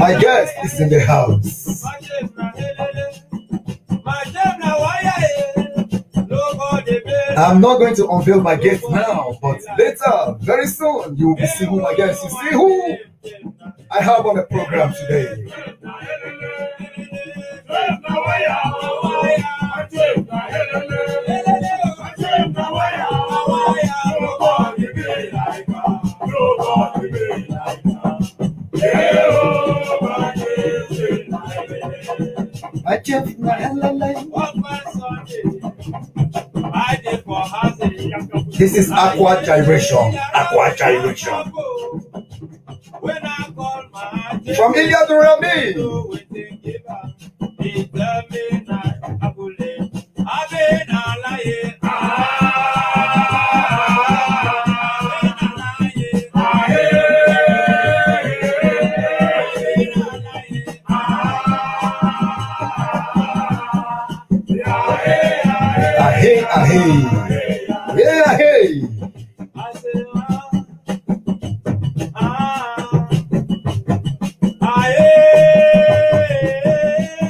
My guest is in the house. I'm not going to unveil my guest now, but later, very soon, you will be seeing who my guest is. You see who I have on the program today. This is Gyration. Gyration. From India to Rami.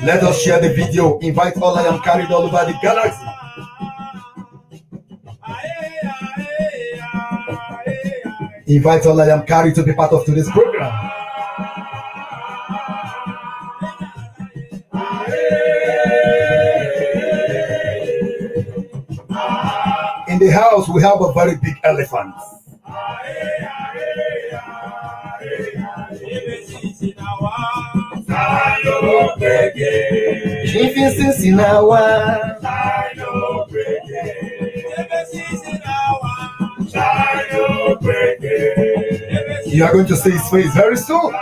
Let us share the video. Invite all I am carried all over the galaxy. Invite all I am carried to be part of today's program. In the house, we have a very big elephant. You are going to see his face very soon.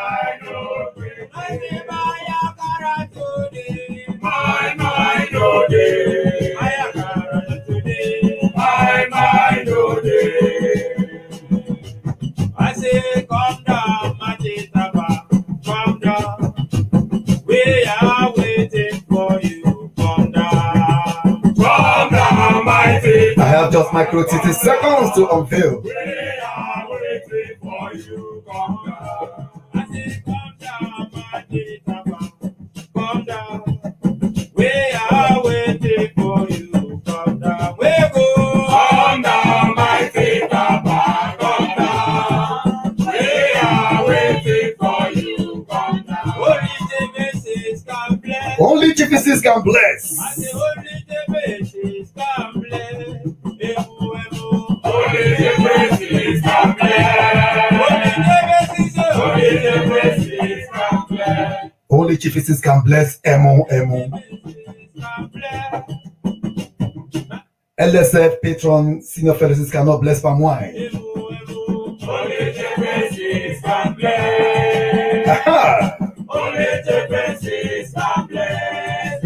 I say, come down, come down. We are waiting for you. Come down, mighty. I have just micro 30 seconds to unveil. We are waiting for you. Come down. I say, come down, mighty. Come down. We are waiting for you. Come down. We go. Come down, mighty. Come down. We are waiting for you. Come down. Only Chiefs can bless. I say only Chiefs can bless. Only Chiefs can bless. Only Chiefs can bless. Emo. LSF patron senior fellows cannot bless par moi. Only Chiefs can bless. Only Chiefs can bless.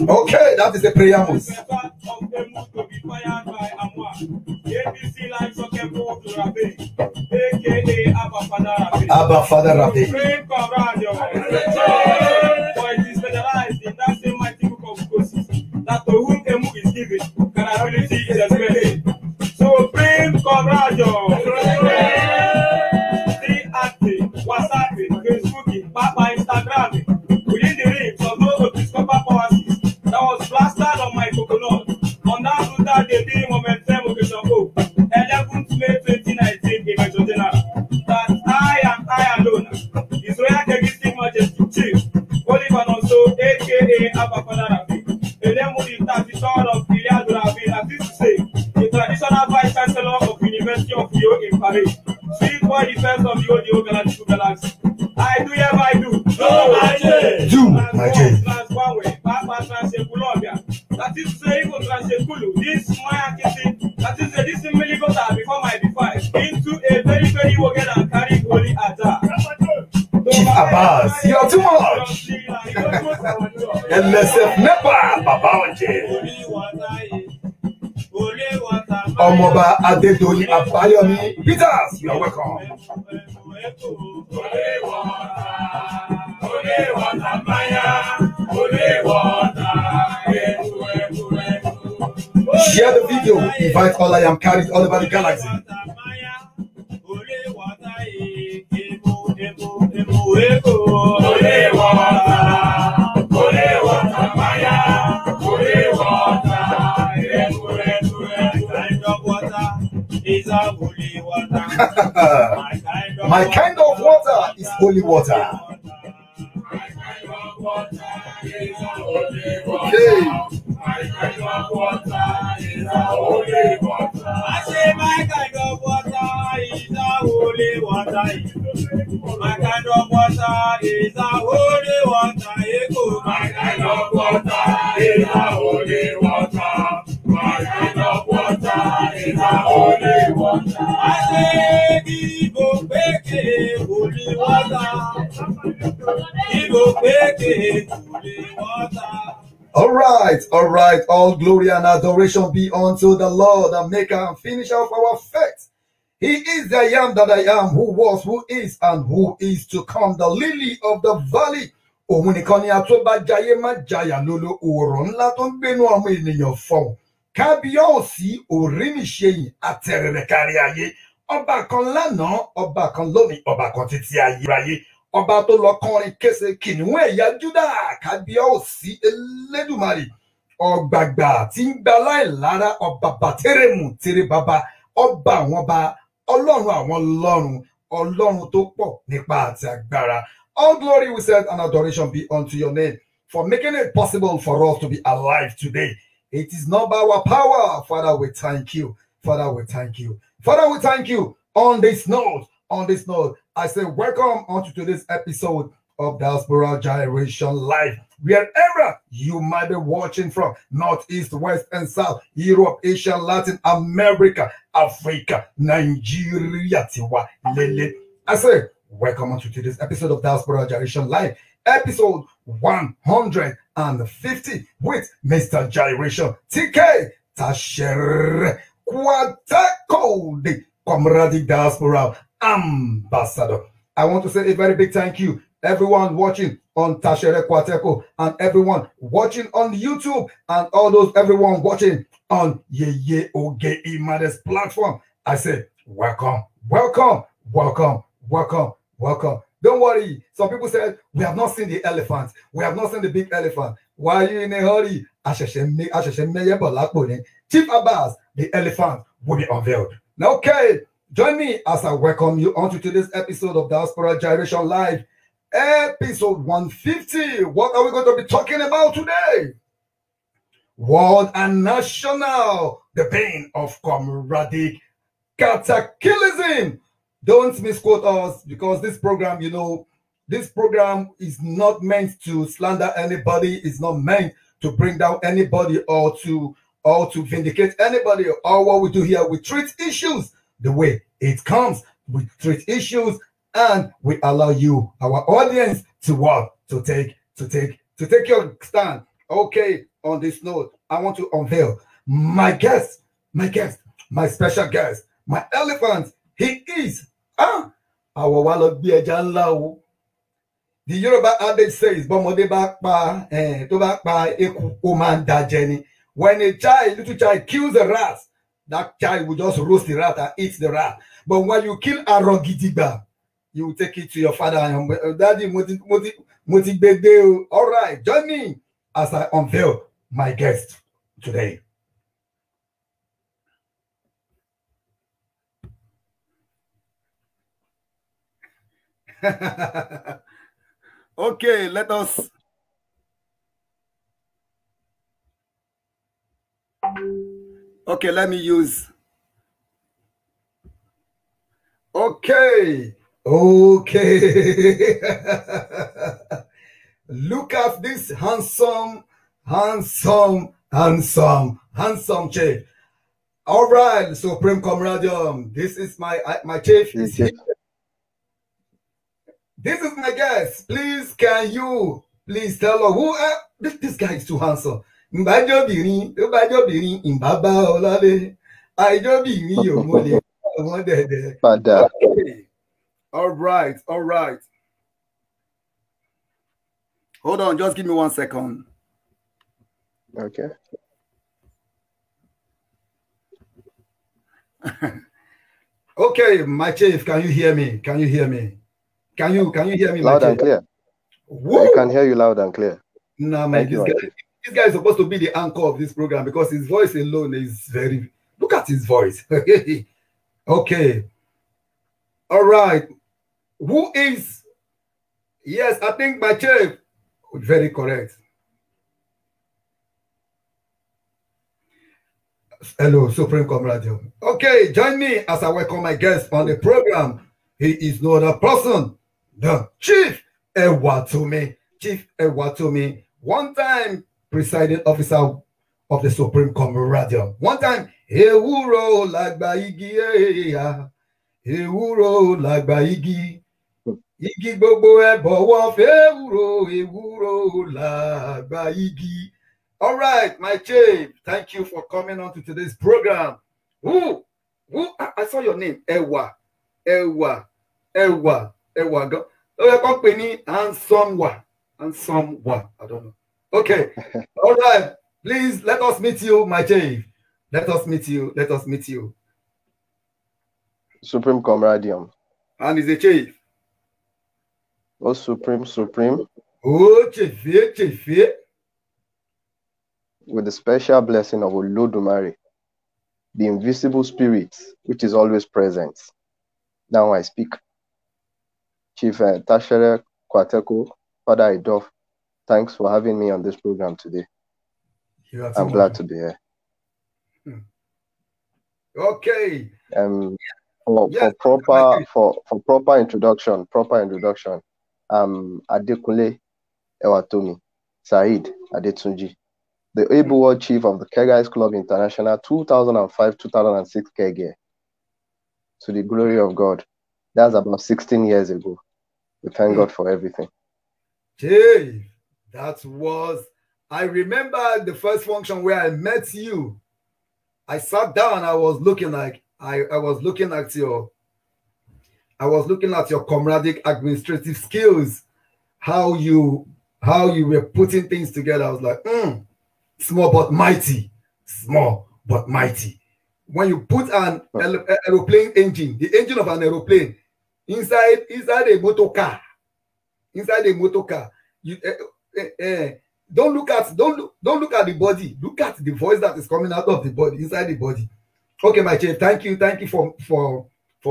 Okay, that is the prayer moves. Abba Father Rabbi. That to whom Emu is given, credibility is expected. So bring congratulations. See acting, WhatsApp, Facebook, Papa, Instagram, within the rings of those of this copper power that was plastered on my coconut. On that route that they did momentum occasion 11th May 2019 in Major General. That I alone, His Royal Kegistic Majesty Chief, Oliver also, aka Abba Father Rabbi, the name of the tradition of Iliad Rabbi, as this to say, the traditional Vice Chancellor of University of Rio in Paris, sweet boy defense of the Odio Galactic Galaxy. I do hereby do. Do my J. That is to say, this Maya Kissing, that is this milligota before my B5 into a very, very wicked and carry holy altar. Chief Abbas, you are too much. LSF Nepa, Babawanje. Omoba Adedoyi Abayomi Peters, you are welcome. Share the video. Invite all I am carried all over the galaxy. My kind of water is holy water. Okay. My kind of water is a holy water. I say my kind of water is a holy water. My kind of water is a holy water. My kind of water is a holy water. My kind of water is a holy water. I say Ibo Peke holy water. Ibo Peke holy water. All right. All glory and adoration be unto the Lord, the maker and finisher of our faith. He is the I am that I am, who was, who is, and who is to come, the lily of the valley. Omunikoni atoba jaye ma jaya lolo oron la ton benu amu eniyan fon. Kábíyèsí oríniṣeyin aterere kárí ayé. Ọba kan lánàá, ọba kan lónìí, ọba kan títí ayérayé. Ọba tó lọ kọrin kése kìnìún ẹ̀yà Júdà, kábíyèsí Elédùmarè. Ọ̀gbàgbà tí ń gba láìlára, ọba bàtẹ́rẹ̀mù tẹ́rẹ̀ bàbá, ọba àwọn ọba, ọlọ́run àwọn ọlọ́run, ọlọ́run tó pọ̀ nípa àti agbára. All glory we said and adoration be unto your name for making it possible for us to be alive today. It is not by our power. Father, we thank you. Father, we thank you. Father, we thank you. On this note, I say welcome onto today's episode of Diaspora Gyration Live. Wherever you might be watching from, North, East, West, and South, Europe, Asia, Latin America, Africa, Nigeria, Tiwa, Lele. I say welcome onto today's episode of Diaspora Gyration Live, episode 150 with Mr. Gyration, TK, Tashere, Kwateco, the COMRADIC Diaspora Ambassador. I want to say a very big thank you, everyone watching on Tashere Kwateco, and everyone watching on YouTube, and everyone watching on Yeye Oge Imade's platform. I say welcome. Don't worry. Some people said we have not seen the elephant. We have not seen the big elephant. Why are you in a hurry? Chief Abbas, the elephant will be unveiled. Now, okay, join me as I welcome you onto today's episode of Diaspora Gyration Live, episode 150. What are we going to be talking about today? World and national, the BANE of COMRADIC, KATAKILISM. Don't misquote us, because this program, this program is not meant to slander anybody. It's not meant to bring down anybody or to vindicate anybody. All what we do here, we treat issues the way it comes. We treat issues and we allow you, our audience, to take your stand. Okay, on this note, I want to unveil my special guest, my elephant. He is our wallet be a janla. The Yoruba adage says, "Bomode back pa, to back pa eku oman da jenny." When a little child kills a rat, that child will just roast the rat and eat the rat. But when you kill a rogidiba, you will take it to your father and daddy. All right, join me as I unveil my guest today. Okay, let us. Okay, let me use. Okay. Look at this handsome chief. All right, Supreme Comradium. This is my chief is here. This is my guest. Please, can you please tell her who this guy is too handsome. Okay. All right. Hold on, just give me 1 second. Okay. Okay, my chief, can you hear me? Can you hear me? Can you hear me, Loud my and chief? clear. Woo! We can hear you loud and clear. Nah, man, this guy is supposed to be the anchor of this program because his voice alone is very. Look at his voice. Okay. All right. Who is? Yes, I think my chief. Very correct. Hello, Supreme Comrade. Okay, join me as I welcome my guest on the program. He is no other person, the Chief Ewatomi. Chief Ewatomi, one-time presiding officer of the Supreme Comrade. One time, Ewuro lagba igi, Ewuro lagba igi. Igi gbogbo ẹ bọ̀wọ̀ f'Ewuro, Ewuro lagba igi. All right, my chief, thank you for coming on to today's program. Who? I saw your name, Ewa. Go. Handsome wa. I don't know. Okay. All right. Please let us meet you, my chief. Let us meet you. Supreme Comradium. And he's a chief. Oh, Supreme. Oh, chief. With the special blessing of Olodumare, the invisible spirit, which is always present. Now I speak. Chief Tashere, Kwateco, Father Idof, thanks for having me on this program today. I'm glad to be here. Okay. For proper introduction, Adekunle Ewatomi, Said Adetunji, the able world chief of the Kegais Club International 2005-2006 Kege. To the glory of God. That's about 16 years ago. We thank God for everything. Chief, I remember the first function where I met you. I sat down, I was looking at your COMRADIC administrative skills, how you were putting things together. I was like, small but mighty. When you put an aeroplane engine, the engine of an aeroplane, inside a motor car, you don't look at the body. Look at the voice that is coming out of the body, inside the body. Okay, my chief, thank you for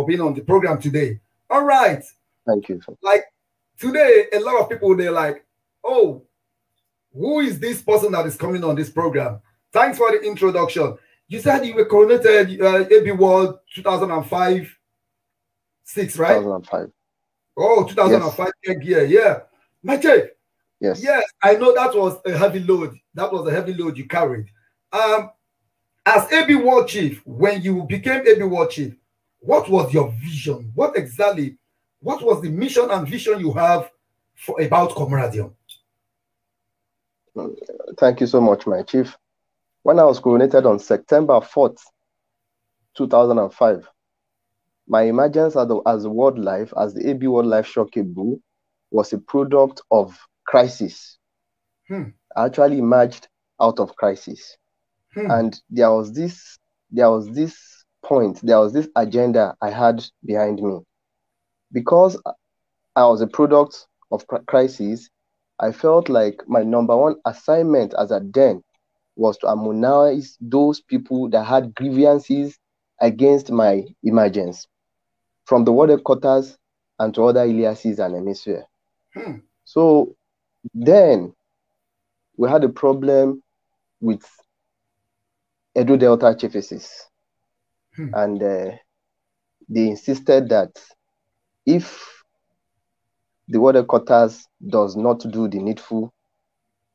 being on the program today. All right. Thank you. Like today, a lot of people, they're like, oh, who is this person that is coming on this program? Thanks for the introduction. You said you were coronated AB World 2005-6, right? 2005. Oh, 2005 year, yeah. My chief. Yes. Yes, I know that was a heavy load. That was a heavy load you carried. As AB World Chief, when you became AB World Chief, what was your vision? What was the mission and vision you have about Comradium? Thank you so much, my chief. When I was coronated on September 4th, 2005, my emergence as World Life, as the AB World Life Shocking was a product of crisis. I actually emerged out of crisis. And there was this agenda I had behind me. Because I was a product of crisis, I felt like my number one assignment as at then was to harmonize those people that had grievances against my emergence, from the water quarters and to other Iliases and hemisphere. So then we had a problem with Edo Delta chiefesses. And they insisted that if the water quarters does not do the needful,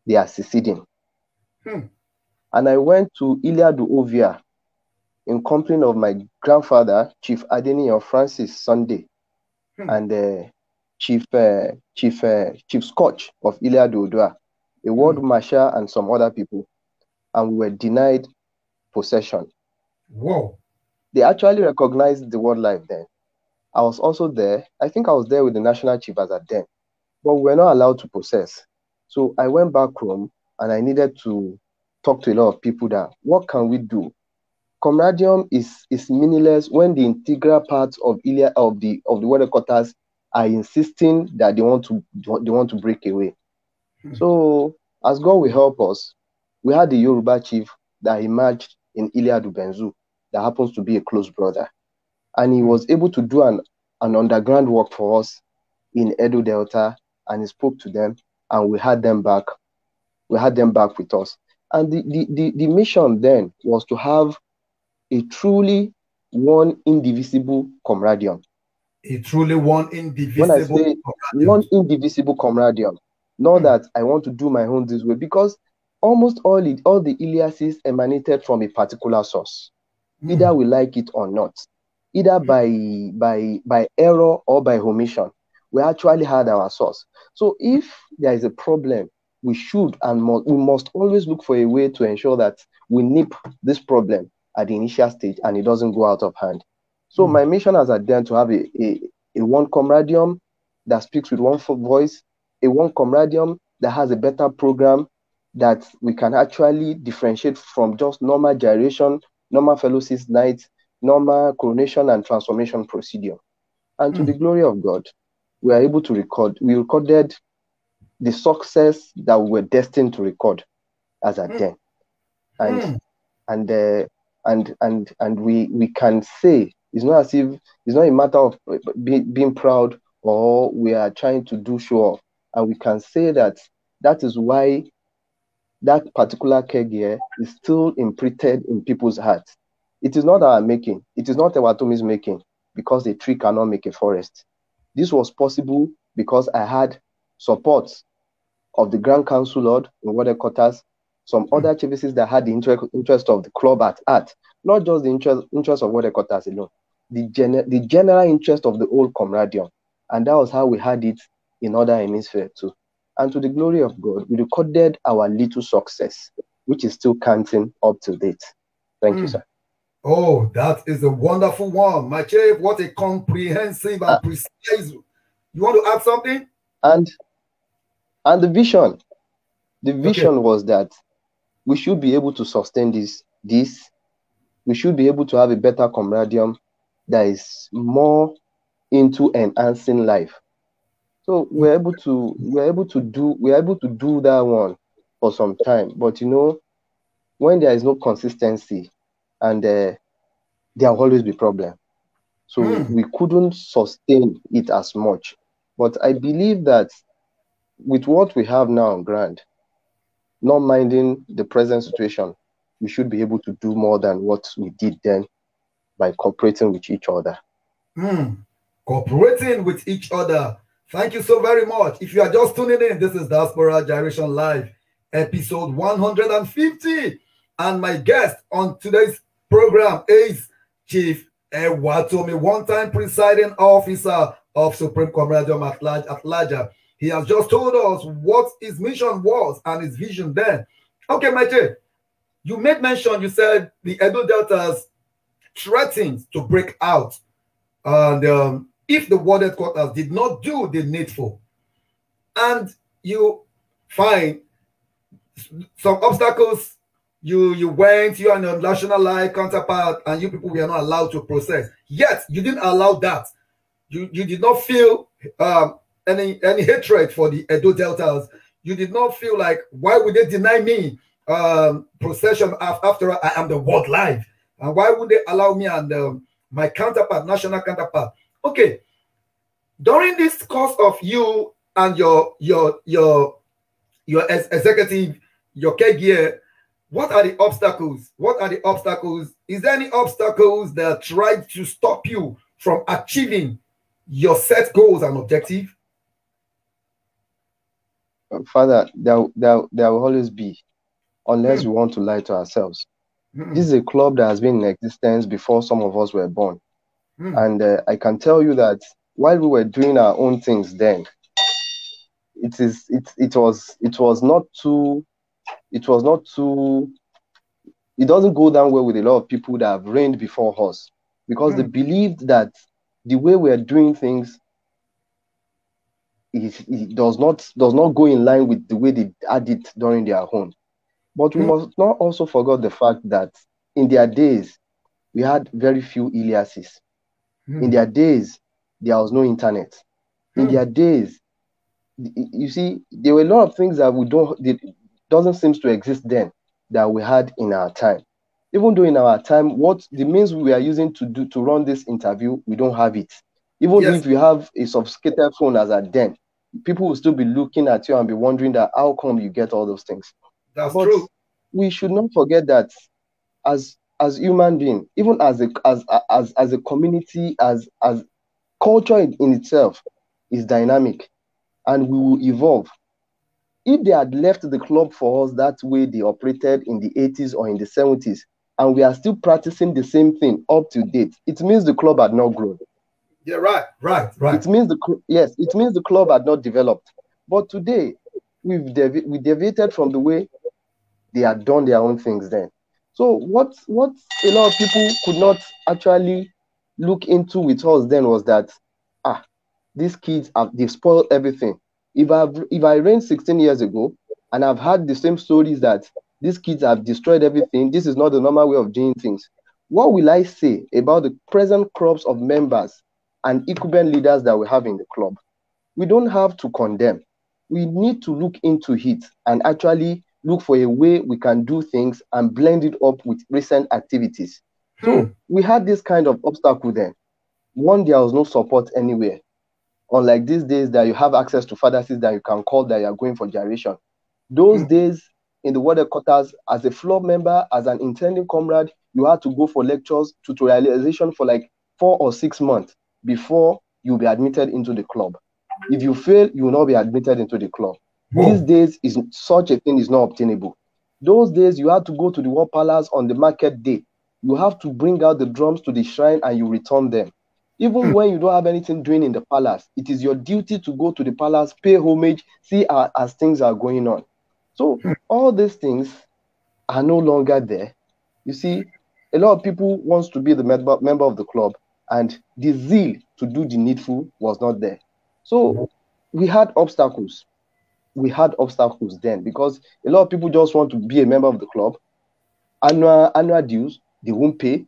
they are seceding. And I went to Iliadu Ovia in company of my grandfather, Chief Adeniyi Francis Sunday, and Chief Scotch of Iliadu Odua, a world marshal and some other people, and we were denied possession. Whoa. They actually recognized the World Life then. I was also there. I think I was there with the national chief as at then, but we were not allowed to possess. So I went back home and I needed to talk to a lot of people that, what can we do? Comradium is meaningless when the integral parts of the Wadekottas are insisting that they want to break away. So as God will help us, we had the Yoruba chief that emerged in Iliadu Benzu that happens to be a close brother. And he was able to do an underground work for us in Edo Delta, and he spoke to them, and we had them back. We had them back with us. And the mission then was to have a truly one indivisible comradium. A truly one indivisible. When I say one indivisible comradium, not that I want to do my own this way, because almost all the Iliases emanated from a particular source. Either we like it or not, either by error or by omission, we actually had our source. So if there is a problem, we should and we must always look for a way to ensure that we nip this problem at the initial stage and it doesn't go out of hand. So my mission as a then to have a one comradium that speaks with one voice, a one comradium that has a better program that we can actually differentiate from just normal gyration, normal fellowship nights, normal coronation and transformation procedure. And to the glory of God, we are able to record. We recorded the success that we were destined to record as a den. And we can say it's not as if it's not a matter of being proud or we are trying to do show off. And we can say that is why that particular keg is still imprinted in people's hearts. It is not our making. It is not Ewatomi's making, because a tree cannot make a forest. This was possible because I had support of the Grand Council Lord in Wadekottas, some other chiefs that had the interest of the club at heart, not just the interest of Wadekottas alone, the general interest of the whole comradium. And that was how we had it in other hemispheres too. And to the glory of God, we recorded our little success, which is still counting up to date. Thank you, sir. Oh, that is a wonderful one. My chief, what a comprehensive and precise. You want to add something? And the vision. The vision was that we should be able to sustain this. We should be able to have a better comradium that is more into enhancing life. So we're able to do that one for some time. But you know, when there is no consistency, and there will always be problem. So we couldn't sustain it as much. But I believe that with what we have now on ground, not minding the present situation, we should be able to do more than what we did then by cooperating with each other. Cooperating with each other. Thank you so very much. If you are just tuning in, this is Diaspora Gyration Live, episode 150. And my guest on today's program is Chief Ewatomi, one-time presiding officer of Supreme Comradium at Larger. He has just told us what his mission was and his vision then. Okay, my chief, you made mention, you said the Edo Deltas threatened to break out. And if the ward headquarters did not do the needful, and you find some obstacles, you went, you and your national life counterpart, and you people were not allowed to process. Yet you didn't allow that. You did not feel any hatred for the Edo Deltas. You did not feel like, why would they deny me procession after I am the world life? And why would they allow me and my counterpart, national counterpart? Okay, during this course of you and your executive, your caregiver, what are the obstacles? What are the obstacles? Is there any obstacles that tried to stop you from achieving your set goals and objectives? Father, there will always be, unless we want to lie to ourselves. This is a club that has been in existence before some of us were born. And I can tell you that while we were doing our own things then, it doesn't go down well with a lot of people that have reigned before us, because they believed that the way we are doing things it does not go in line with the way they had it during their own. But we must not also forget the fact that in their days we had very few aliases. In their days, there was no internet. In their days, you see, there were a lot of things that doesn't seem to exist then that we had in our time. Even though in our time, what the means we are using to run this interview, we don't have it. Even if you have a sophisticated phone as at then, people will still be looking at you and be wondering that how come you get all those things. That's true. We should not forget that as human beings, even as a community, as culture in itself is dynamic and we will evolve. If they had left the club for us that way they operated in the 80s or in the 70s, and we are still practicing the same thing up to date, it means the club had not grown. Yeah, right. It means it means the club had not developed. But today, we deviated from the way they had done their own things then. So what a lot of people could not actually look into with us then was that these kids they've spoiled everything. If I reigned 16 years ago and I've had the same stories that these kids have destroyed everything, this is not the normal way of doing things. What will I say about the present crops of members and incumbent leaders that we have in the club? We don't have to condemn. We need to look into it and actually look for a way we can do things and blend it up with recent activities. So we had this kind of obstacle then. One, there was no support anywhere. Unlike these days that you have access to fathers that you can call that you are going for gyration. Those days in the water quarters, as a floor member, as an intending comrade, you had to go for lectures, tutorialization for like 4 or 6 months before you'll be admitted into the club. If you fail, you will not be admitted into the club. These days, such a thing is not obtainable. Those days, you had to go to the war palace on the market day. You have to bring out the drums to the shrine and you return them. Even when you don't have anything doing in the palace, it is your duty to go to the palace, pay homage, see as things are going on. So all these things are no longer there. You see, a lot of people wants to be the member of the club, and the zeal to do the needful was not there. So we had obstacles. We had obstacles then because a lot of people just want to be a member of the club. Annual dues, they won't pay.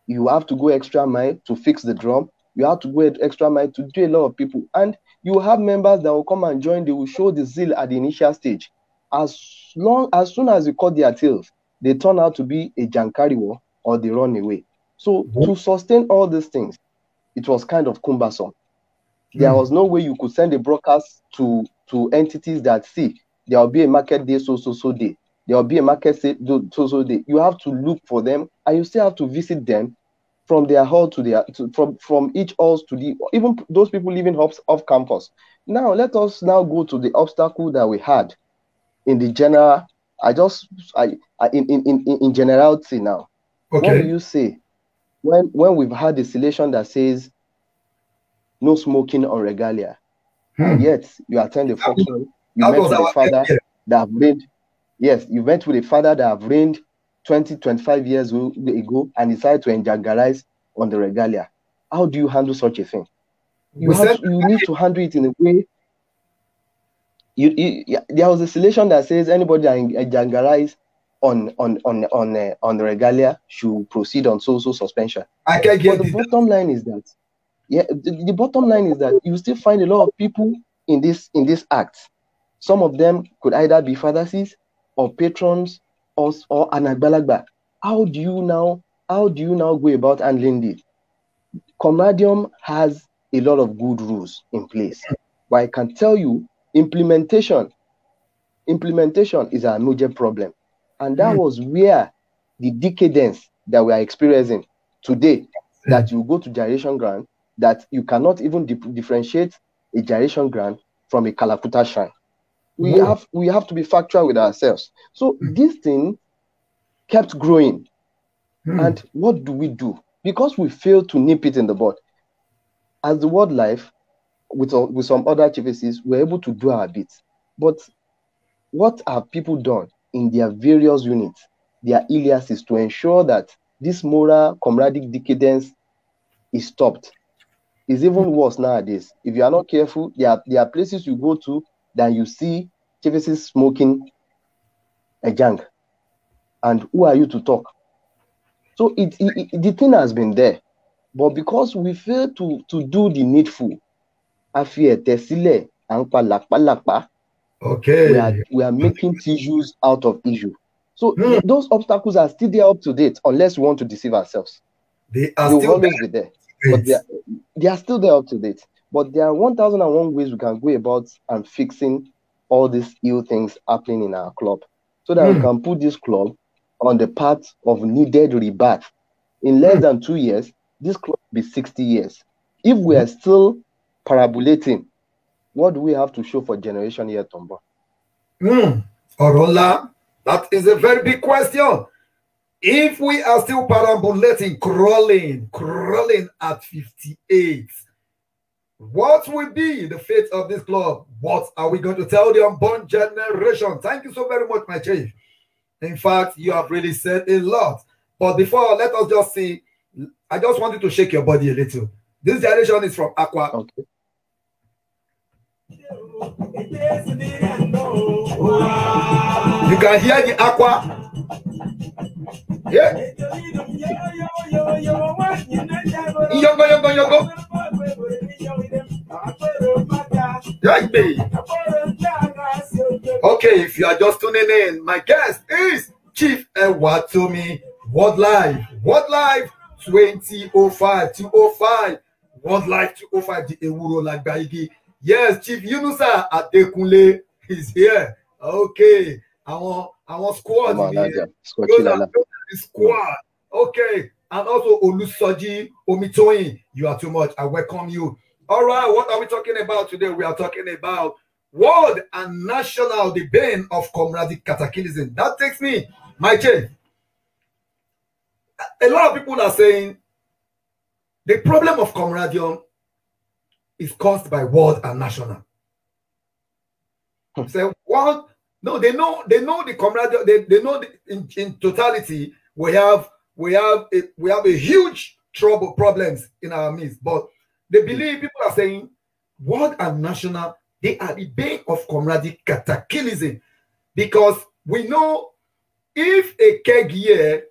You have to go extra mile to fix the drum. You have to go extra mile to do a lot of people. And you have members that will come and join. They will show the zeal at the initial stage. As soon as you cut their tails, they turn out to be a jankariwo or they run away. So to sustain all these things, it was kind of cumbersome. There was no way you could send a broadcast to entities that see there will be a market day so day. There will be a market so day. You have to look for them, and you still have to visit them from their hall from each halls to even those people living off campus. Now let us now go to the obstacle that we had in the general. In generality now. Okay. What do you say when we've had a selection that says no smoking on regalia, and yet you attend a function, you met with a father that have reigned. Yes, you went with a father that have reigned 20-25 years ago and decided to enjangarize on the regalia. How do you handle such a thing? You need to handle it in a way. There was a selection that says anybody that enjangarize on the regalia should proceed on so suspension. I can get it. The bottom line is that the bottom line is that you still find a lot of people in this act. Some of them could either be fathers or patrons or anagbalagba. How do you now go about handling this? Comradium has a lot of good rules in place, but I can tell you implementation is a major problem, and that was where the decadence that we are experiencing today, that you go to gyration ground, that you cannot even differentiate a gyration ground from a Kalakuta shrine. We have to be factual with ourselves. So this thing kept growing. And what do we do? Because we failed to nip it in the bud. As the World Life, with some other activities, we're able to do our bits. But what have people done in their various units, their aliases, to ensure that this moral comradic decadence is stopped? It's even worse nowadays. If you are not careful, there are places you go to that you see activities smoking a junk. And who are you to talk? So the thing has been there, but because we fail to do the needful, Okay. we are making tissues out of issue. So Hmm. those obstacles are still there up to date, unless we want to deceive ourselves. They are They will still always be there, but they are still there up to date. But there are 1001 ways we can go about and fixing all these ill things happening in our club, so that we can put this club on the path of needed rebirth. In less than 2 years, this club will be 60 years. If we are still parabolating, what do we have to show for generation here, Tombo? Orola, that is a very big question. If we are still parabolating, crawling at 58, what will be the fate of this club? What are we going to tell the unborn generation? Thank you so very much, my chief. In fact, you have really said a lot. But before, let us just see. I just want you to shake your body a little. This generation is from Aqua. Okay. You can hear the Aqua. Yeah. Yogo. Okay, if you are just tuning in, my guest is Chief Ewatomi. World Life 2005, 205. World Life 205, the Ewuro Lagbaigi. Yes, Chief Yunusa Adekunle is here. Okay, our squad. The squad. Okay, and also Olusoji Omitoyin. You are too much. I welcome you. All right, what are we talking about today? We are talking about world and national, the BANE of COMRADIC KATAKILISM. That takes me, my chief. A lot of people are saying the problem of comradium is caused by world and national. So what? No, they know the comradium. They know in totality we have a huge problems in our midst. But they believe, people are saying world and national, they are the BANE of COMRADIC KATAKILISM, because we know if a keg year.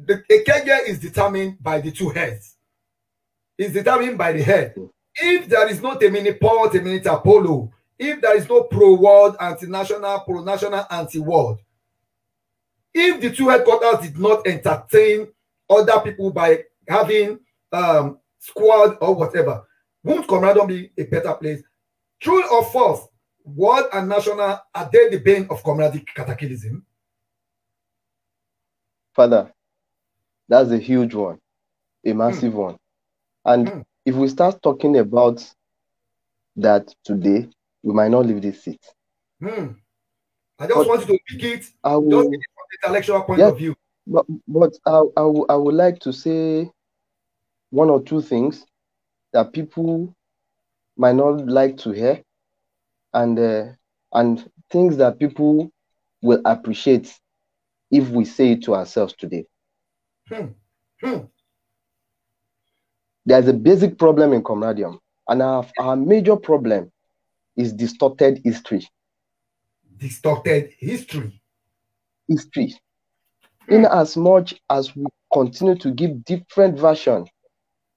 A keg year is determined by the two heads. It's determined by the head. If there is not a mini-pol, a mini-polo, if there is no pro-world, anti-national, pro-national, anti-world, if the two headquarters did not entertain other people by having squad or whatever, won't COMRADIC be a better place? True or false? World and national, are they the BANE of COMRADIC KATAKILISM? Father, that's a huge one, a massive one. And if we start talking about that today, we might not leave this seat. I just want you to pick it, just from the intellectual point of view. But I would like to say one or two things that people might not like to hear, and things that people will appreciate if we say it to ourselves today. There's a basic problem in comradium, and our major problem is distorted history. Distorted history. In as much as we continue to give different version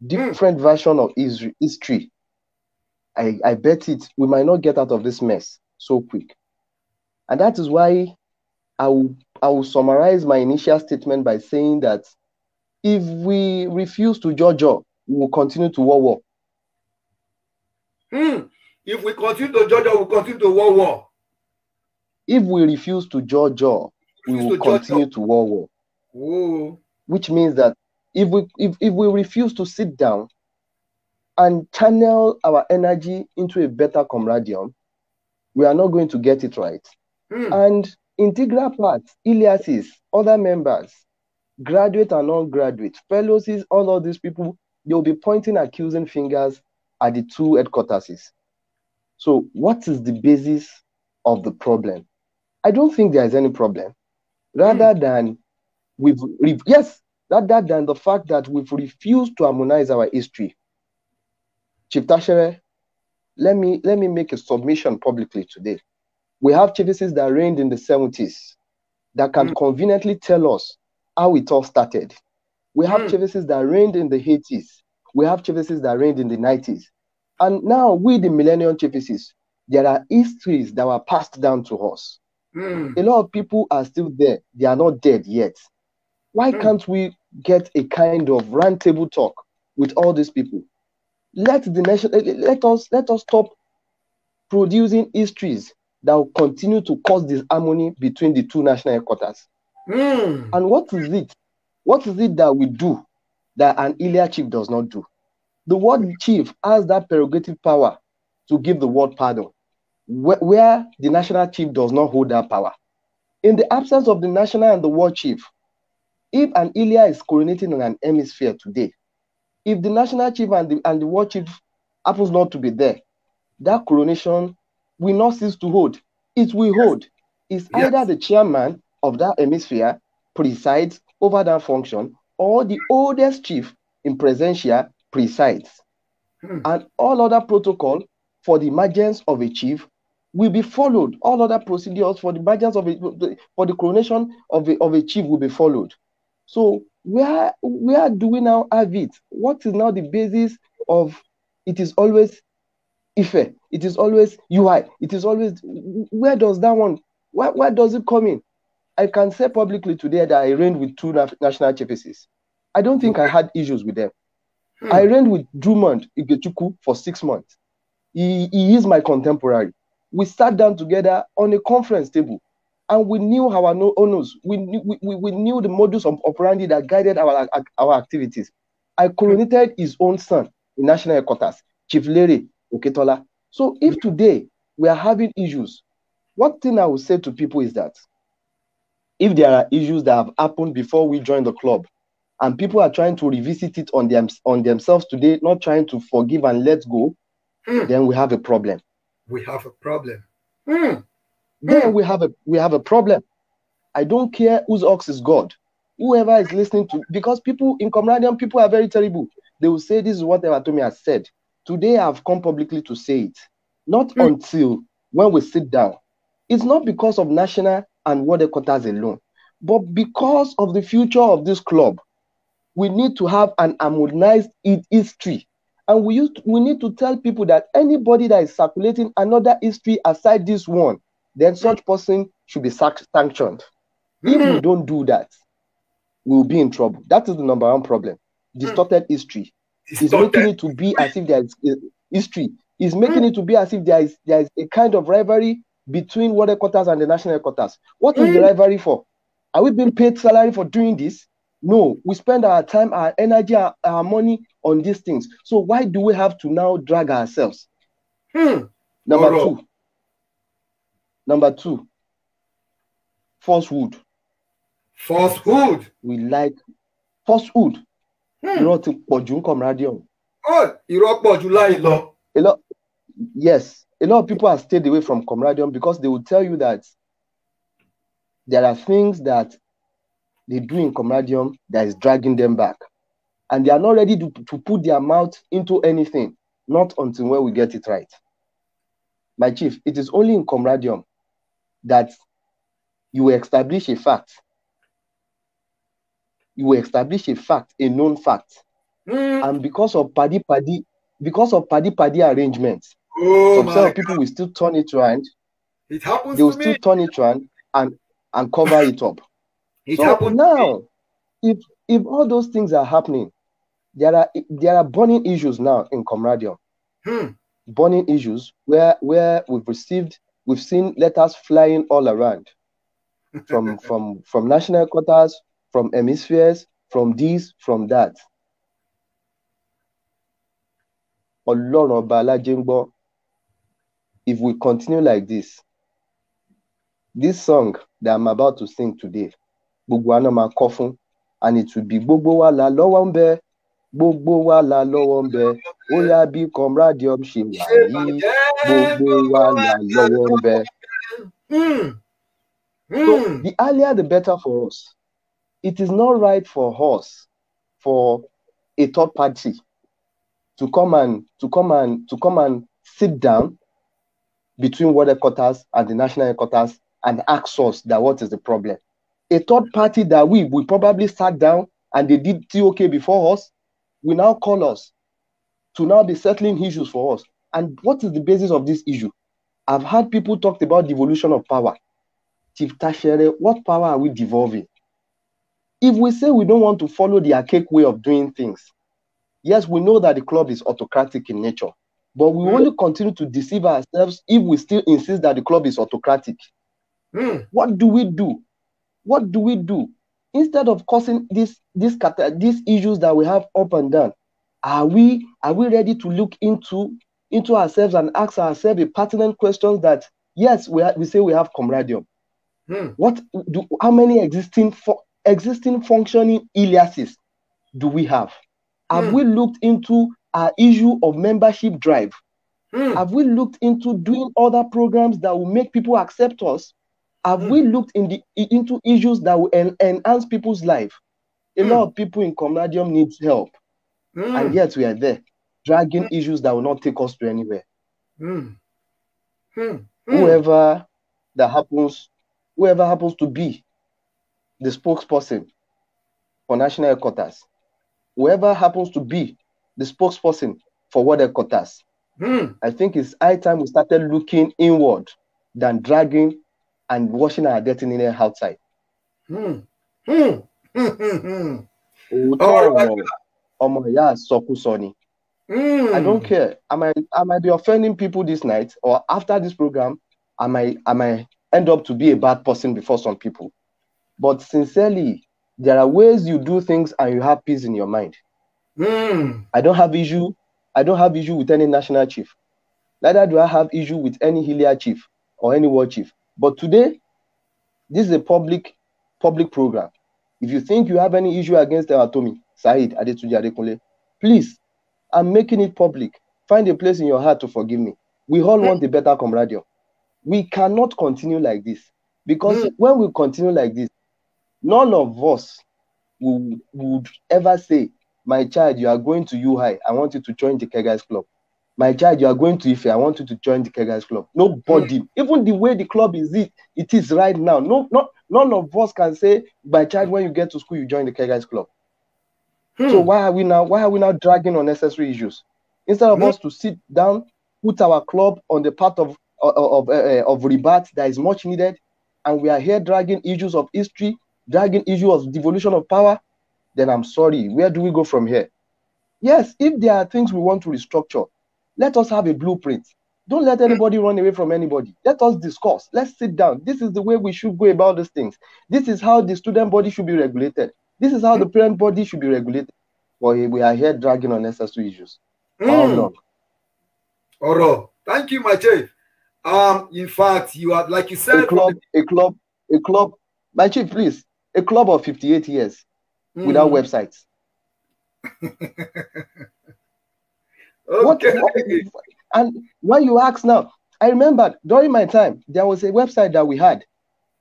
of history, I bet we might not get out of this mess so quick. And that is why I will summarize my initial statement by saying that if we refuse to judge, we will continue to war. If we continue to judge, we will continue to war. If we refuse to judge, we will continue to war. Whoa. Which means that if we refuse to sit down and channel our energy into a better comradium, we are not going to get it right. And integral parts, Iliasis, other members, graduate and non-graduate, fellows, all of these people, they'll be pointing accusing fingers at the two headquarters. So what is the basis of the problem? I don't think there is any problem. Rather than the fact that we've refused to harmonize our history. Chief Tashere, let me make a submission publicly today. We have chiefesses that reigned in the 70s that can conveniently tell us how it all started. We have chiefesses that reigned in the 80s. We have chiefesses that reigned in the 90s. And now, we, the millennium chiefesses, there are histories that were passed down to us. A lot of people are still there. They are not dead yet. Why can't we get a kind of round table talk with all these people? Let us stop producing histories that will continue to cause disharmony between the two national headquarters. And what is it? What is it that we do that an Ilia chief does not do? The ward chief has that prerogative power to give the ward pardon, where the national chief does not hold that power. In the absence of the national and the ward chief, if an Ilia is coronating in an hemisphere today, if the national chief and the ward chief happens not to be there, that coronation will not cease to hold. It will hold. It's either the chairman of that hemisphere presides over that function, or the oldest chief in Presentia presides. And all other protocol for the emergence of a chief will be followed. All other procedures for the emergence of for the coronation of a chief will be followed. So where do we now have it? What is now the basis of it is always Ife, it is always UI, it is always, where does that one, where does it come in? I can say publicly today that I reigned with two national chiefesses. I don't think I had issues with them. I reigned with Drummond Igechuku for 6 months. He is my contemporary. We sat down together on a conference table, and we knew our owners. We knew the modus operandi that guided our activities. I coronated his own son in national headquarters, Chief Lere Oketola. So if today we are having issues, one thing I will say to people is that if there are issues that have happened before we joined the club, and people are trying to revisit it on themselves today, not trying to forgive and let go, then we have a problem. We have a problem. Then we have a problem. I don't care whose ox is God. Whoever is listening to, because people in Comradian, people are very terrible. They will say this is what Ewatomi has said. Today I've come publicly to say it. Not until when we sit down. It's not because of national and ward headquarters alone, but because of the future of this club. We need to have an harmonized history. And we need to tell people that anybody that is circulating another history aside this one, then such person should be sanctioned. If we don't do that, we'll be in trouble. That is the number one problem. Distorted history. Is making it to be as if there is history. Is making it to be as if there is a kind of rivalry between ward headquarters and the national headquarters. What is the rivalry for? Are we being paid salary for doing this? No, we spend our time, our energy, our money on these things. So why do we have to now drag ourselves? Number two, falsehood. Falsehood. We like falsehood. Comradium. Yes, a lot of people have stayed away from Comradium because they will tell you that there are things that they do in Comradium that is dragging them back. And they are not ready to put their mouth into anything, not until when we get it right. My chief, it is only in Comradium that you will establish a fact. You will establish a fact, a known fact. And because of paddy arrangements, some people will still turn it around. It happens. They will still turn it around and cover it up. So now, if all those things are happening, there are burning issues now in Comradium. Burning issues where we've seen letters flying all around from national headquarters, from hemispheres, from this, from that. If we continue like this song that I'm about to sing today, and it will be Gbogbo wa la lọ́wọ́ ńbẹ, Gbogbo wa la lọ́wọ́ ńbẹ, ó yá bí Comradium ṣe wà yìí, Gbogbo wa la lọ́wọ́ ńbẹ. So the earlier the better for us. It is not right for us, for a third party to come and sit down between ward headquarters and the national headquarters and ask us that what is the problem. A third party that we probably sat down and they did TOK before us, will now call us to now be settling issues for us. And what is the basis of this issue? I've heard people talk about devolution of power. Chief Tashere, what power are we devolving? If we say we don't want to follow the archaic way of doing things, yes, we know that the club is autocratic in nature, but we only continue to deceive ourselves if we still insist that the club is autocratic. What do we do? What do we do? Instead of causing these issues that we have up and down, are we ready to look into ourselves and ask ourselves the pertinent questions that, yes, we say we have comradium. How many existing functioning aliases do we have? Have we looked into our issue of membership drive? Have we looked into doing other programs that will make people accept us? Have we looked into issues that will enhance people's life? A lot of people in comradium needs help, and yet we are there dragging issues that will not take us to anywhere. Whoever happens to be the spokesperson for national headquarters, whoever happens to be the spokesperson for world headquarters, I think it's high time we started looking inward than dragging and washing our dirty linen outside. I don't care. I might be offending people this night, or after this program, I might end up to be a bad person before some people. But sincerely, there are ways you do things and you have peace in your mind. I don't have issue with any national chief. Neither do I have issue with any Hilia chief or any world chief. But today, this is a public program. If you think you have any issue against Ewatomi, Said Adetunji Adekunle, please, I'm making it public. Find a place in your heart to forgive me. We all want a better camaraderie. We cannot continue like this, because when we continue like this, none of us would ever say, my child, you are going to UI, I want you to join the Kegas Club. My child, you are going to Ife, I want you to join the Kegas Club. Nobody, even the way the club it is right now, none of us can say, my child, when you get to school, you join the Kegas Club. So why are we now dragging unnecessary issues? Instead of us to sit down, put our club on the path of rebirth that is much needed, and we are here dragging issues of history, dragging issues of devolution of power, then I'm sorry, where do we go from here? Yes, if there are things we want to restructure, let us have a blueprint. Don't let anybody run away from anybody. Let us discuss. Let's sit down. This is the way we should go about these things. This is how the student body should be regulated. This is how the parent body should be regulated. But we are here dragging unnecessary issues. How long? All right. Thank you, my chief. In fact, you are, like you said, a club. My chief, please. A club of 58 years without websites. Okay. And when you ask now, I remember during my time, there was a website that we had.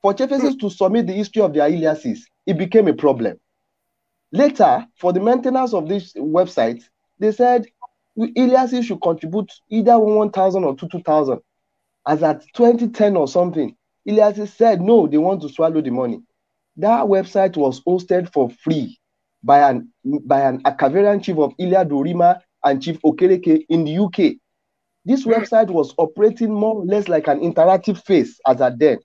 For chiefs to submit the history of their aliases, it became a problem. Later, for the maintenance of this website, they said aliases should contribute either 1,000 or 2,000. As at 2010 or something, aliases said no, they want to swallow the money. That website was hosted for free by an Akaverian chief of Iliad Dorima and Chief Okereke in the UK. This website was operating more or less like an interactive face as at then.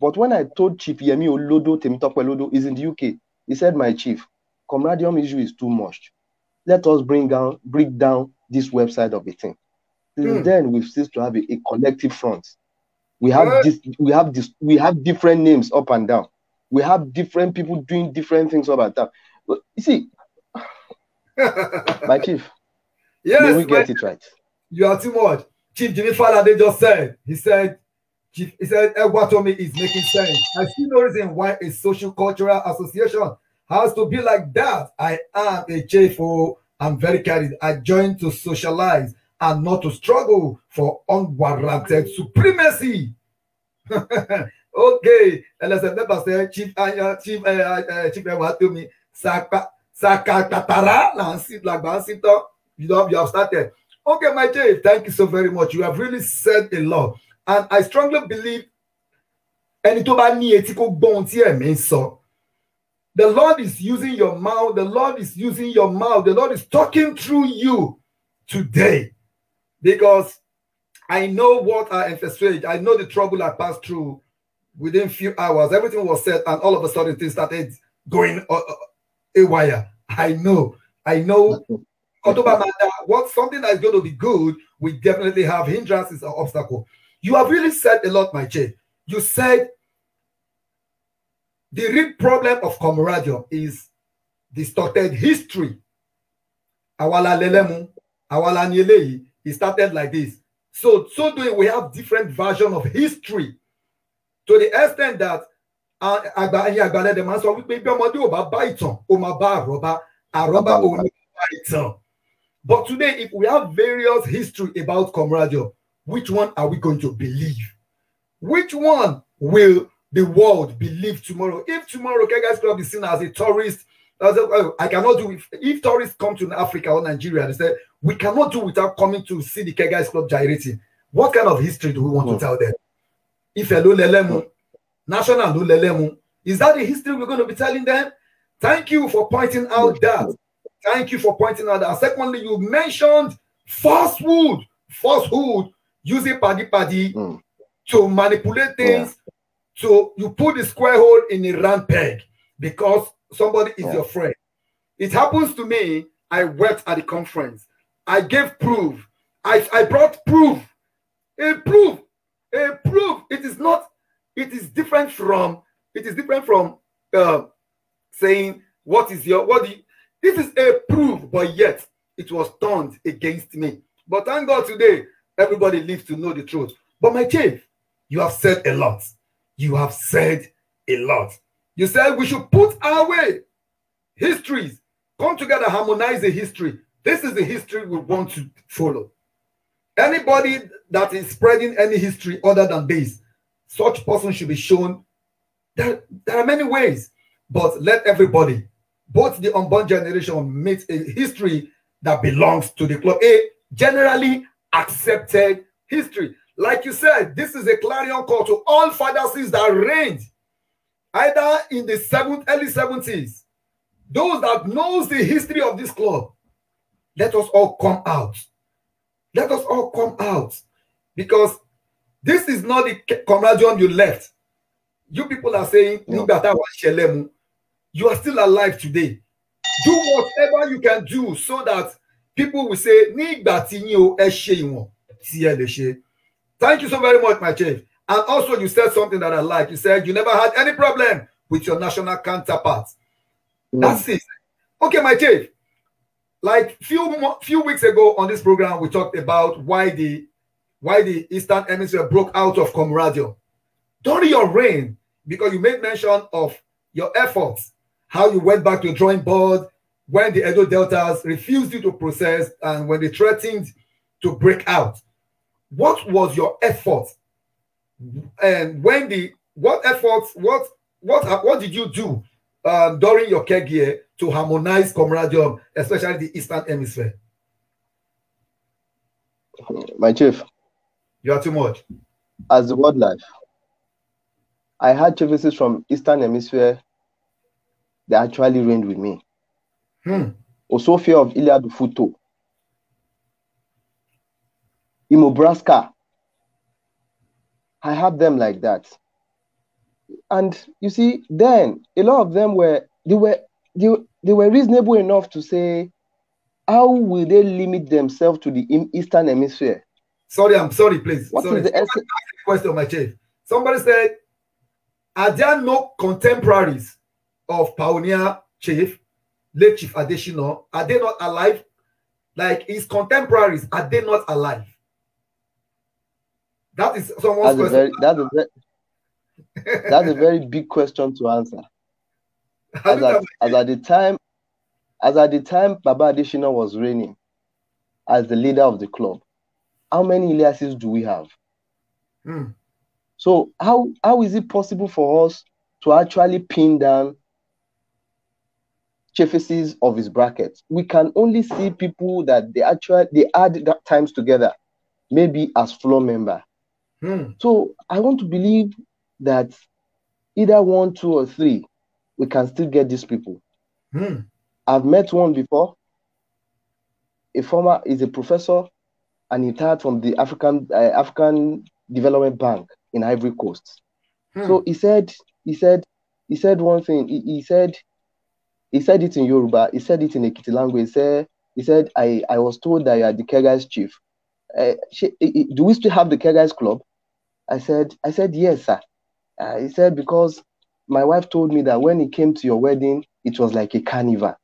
But when I told Chief Yemi Olodo, Temitope Olodo is in the UK, he said, my chief, comradium issue is too much. Let us break down this website of a thing. Since then, we've ceased to have a collective front. We have different names up and down. We have different people doing different things up and down. But you see, my chief, yes, we get it right. You are too much. Chief Jimmy Falade just said, he said Ewatomi is making sense. I see no reason why a social cultural association has to be like that. I am a JFO. I'm very carried. I joined to socialize and not to struggle for unwarranted supremacy. Okay. And as I never said, Chief Ewatomi, Sakatara, you have started. Okay, my chief, thank you so very much. You have really said a lot. And I strongly believe any to ba ni eti ko gbon ti emi sọ. The Lord is using your mouth. The Lord is using your mouth. The Lord is talking through you today. Because I know what I emphasized. I know the trouble I passed through within a few hours. Everything was said, and all of a sudden things started going haywire. I know. What something that is going to be good, we definitely have hindrances or obstacles. You have really said a lot, my chief. You said the real problem of camaraderie is distorted history. Awala lelemu, awala nyeleyi. It started like this. So doing, we have different versions of history to the extent that but today, if we have various history about camaraderie, which one are we going to believe? Which one will the world believe tomorrow? If tomorrow Kega's Club is seen as a tourist, I cannot do it. If tourists come to Africa or Nigeria, they say, we cannot do without coming to see the Kega's Club gyrating. What kind of history do we want to tell them? If national lelemu, is that the history we're going to be telling them? Thank you for pointing out that. Thank you for pointing out that. Secondly, you mentioned falsehood, using paddy to manipulate things. So you put the square hole in a round peg because somebody is your friend. It happens to me. I worked at the conference. I gave proof. I brought proof. A proof. It is not. It is different from. Saying what is your what. This is a proof, but yet it was turned against me. But thank God today, everybody lives to know the truth. But my chief, you have said a lot. You have said a lot. You said we should put away histories, come together, harmonize the history. This is the history we want to follow. Anybody that is spreading any history other than this, such person should be shown that there are many ways. But let everybody, both the unborn generation, meet a history that belongs to the club, a generally accepted history. Like you said, this is a clarion call to all fathers that reigned either in the early 70s. Those that knows the history of this club, let us all come out. Let us all come out. Because this is not the camaraderie you left. You people are saying, no. You are still alive today. Do whatever you can do so that people will say, thank you so very much, my chief. And also you said something that I like. You said you never had any problem with your national counterparts. That's it. Okay, my chief. Like few weeks ago on this program, we talked about why the Eastern Hemisphere broke out of camaraderie. During your reign, because you made mention of your efforts, how you went back to the drawing board when the Edo Deltas refused you to process and when they threatened to break out. What was your effort? And what did you do during your care year to harmonize camaraderie, especially the Eastern Hemisphere? My chief, you are too much. As the wildlife, I had chiefesses from Eastern Hemisphere that actually reigned with me. Osofia of Iliadu Futo, in Nebraska, I had them like that. And you see, then a lot of them were reasonable enough to say, how will they limit themselves to the Eastern Hemisphere? Sorry, I'm sorry, please. What sorry. is the question, my chief? Somebody said, are there no contemporaries of Pioneer Chief, late Chief Adeshino? Are they not alive? Like his contemporaries, are they not alive? That is someone's question. That's a very big question to answer. As at the time Baba Adeshina was reigning as the leader of the club, how many Eliases do we have? So how is it possible for us to actually pin down chiefesses of his bracket? We can only see people that they add that times together, maybe as floor member. So I want to believe that either 1, 2, or 3 we can still get these people. Hmm. I've met one before. Is a professor, and he retired from the African Development Bank in Ivory Coast. So he said one thing. He said it in Yoruba. He said it in Ekiti language. He said, I was told that you are the Kega's chief. Do we still have the Kega's club? I said yes, sir. He said, because my wife told me that when he came to your wedding, it was like a carnival.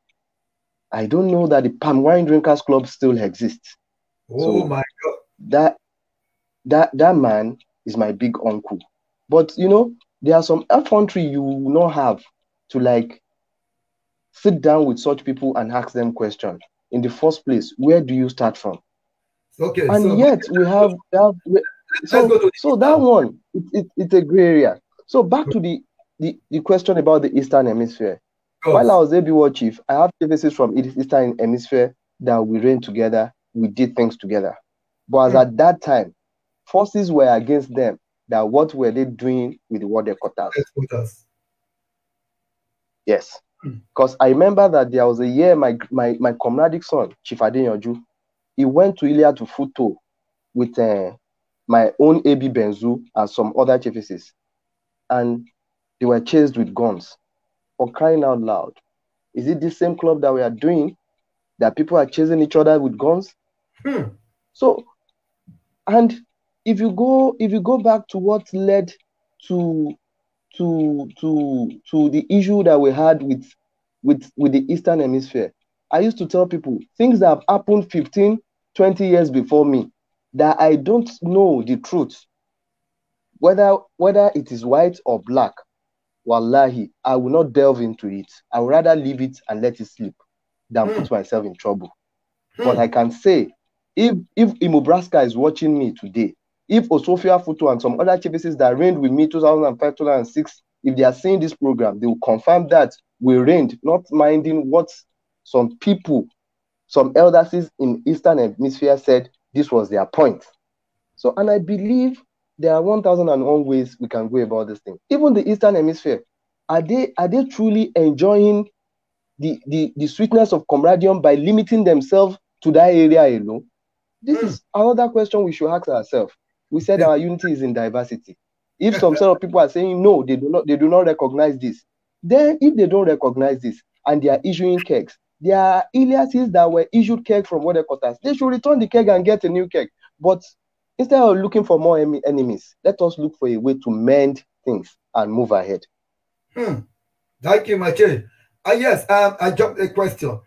I don't know that the Palm Wine Drinkers Club still exists. Oh, so my God. That man is my big uncle. But there are some effrontery you will not have to like sit down with such people and ask them questions. In the first place, where do you start from? Okay. And so, yet we have so that one, it's a gray area. So back to the question about the Eastern Hemisphere. While I was ABWA chief, I have services from the Eastern Hemisphere that we ran together, we did things together. But as at that time, forces were against them. That what were they doing with the water quotas? Yes. Because I remember that there was a year my COMRADIC son, Chief Adeyanju, he went to Ilia to Futo with my own AB Benzu and some other chiefs, and they were chased with guns. For crying out loud. Is it the same club that we are doing, that people are chasing each other with guns? So, and if you go back to what led to the issue that we had with the Eastern Hemisphere, I used to tell people things that have happened 15, 20 years before me that I don't know the truth, whether it is white or black. Wallahi, I will not delve into it. I would rather leave it and let it sleep than put myself in trouble. But I can say, if Imobraska is watching me today, if Osofia Futo and some other chiefs that reigned with me 2005, 2006, if they are seeing this program, they will confirm that we reigned, not minding what some people, some elders in Eastern Hemisphere said this was their point. So, and I believe there are 1,001 ways we can go about this thing. Even the Eastern Hemisphere, are they truly enjoying the sweetness of camaraderie by limiting themselves to that area alone? This is another question we should ask ourselves. We said our unity is in diversity. If some set of people are saying no, they do not recognize this, then if they don't recognize this and they are issuing kegs, there are aliases that were issued keg from water quarters. They should return the keg and get a new keg. But instead of looking for more enemies, let us look for a way to mend things and move ahead. Thank you, Mache. Yes, I jumped a question.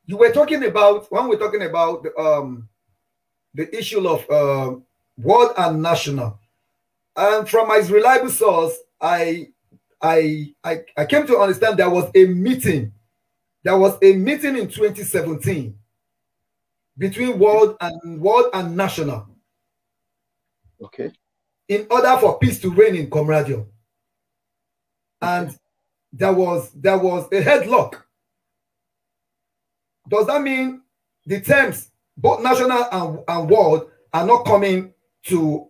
You were talking about, when we're talking about the issue of world and national. And from my reliable source, I came to understand there was a meeting. There was a meeting in 2017 between world and national. Okay. In order for peace to reign in camaraderie. And there was a headlock. Does that mean the terms, both national and world, are not coming to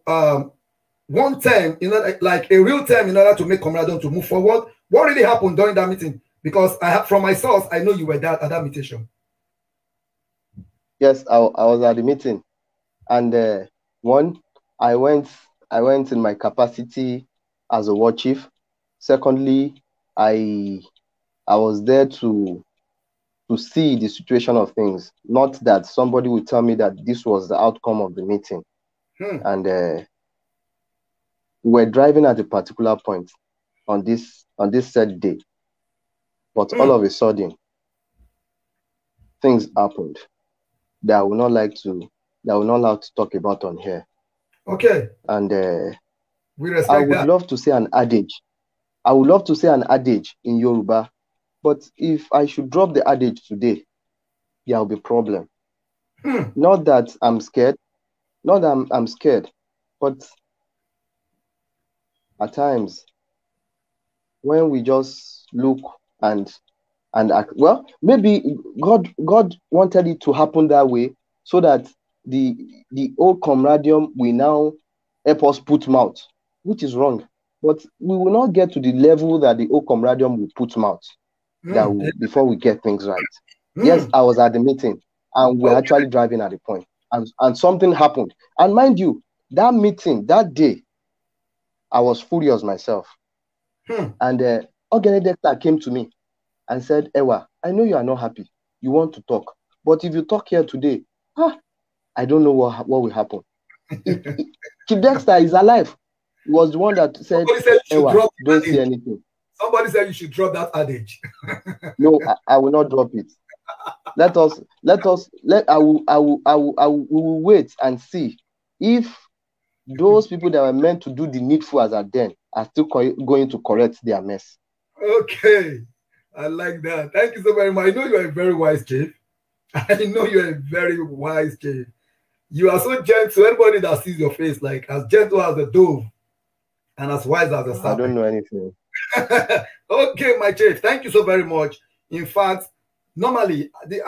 one term, like a real term, in order to make camaraderie to move forward? What really happened during that meeting? Because from my source, I know you were there at that meeting. Yes, I was at the meeting, and I went in my capacity as a war chief. Secondly, I was there to see the situation of things, not that somebody would tell me that this was the outcome of the meeting. And we were driving at a particular point on this said day, but all of a sudden, things happened that I would not like to talk about on here. Okay. And we respect I would love to say an adage. I would love to say an adage in Yoruba, but if I should drop the adage today, there will be a problem. Not that I'm scared, I'm scared, but at times when we just look and act, well, maybe God wanted it to happen that way so that the old camaraderie will now help us put mouth, which is wrong. But we will not get to the level that the old comradium will put mouth before we get things right. Yes, I was at the meeting and we're actually driving at the point, and something happened. And mind you, that meeting, that day, I was furious myself. And Ogenedekta came to me and said, Ewa, I know you are not happy. You want to talk. But if you talk here today, I don't know what will happen. Chief Dexter is alive. He was the one that said Ewa, don't say anything. Somebody said you should drop that adage. No, I will not drop it. We will wait and see if those people that were meant to do the needful as at then are still going to correct their mess. Okay, I like that. Thank you so very much. I know you are a very wise chief. I know you are a very wise chief. You are so gentle. Anybody that sees your face, like as gentle as a dove and as wise as a serpent. I don't know anything. Okay, my chief. Thank you so very much. In fact, normally this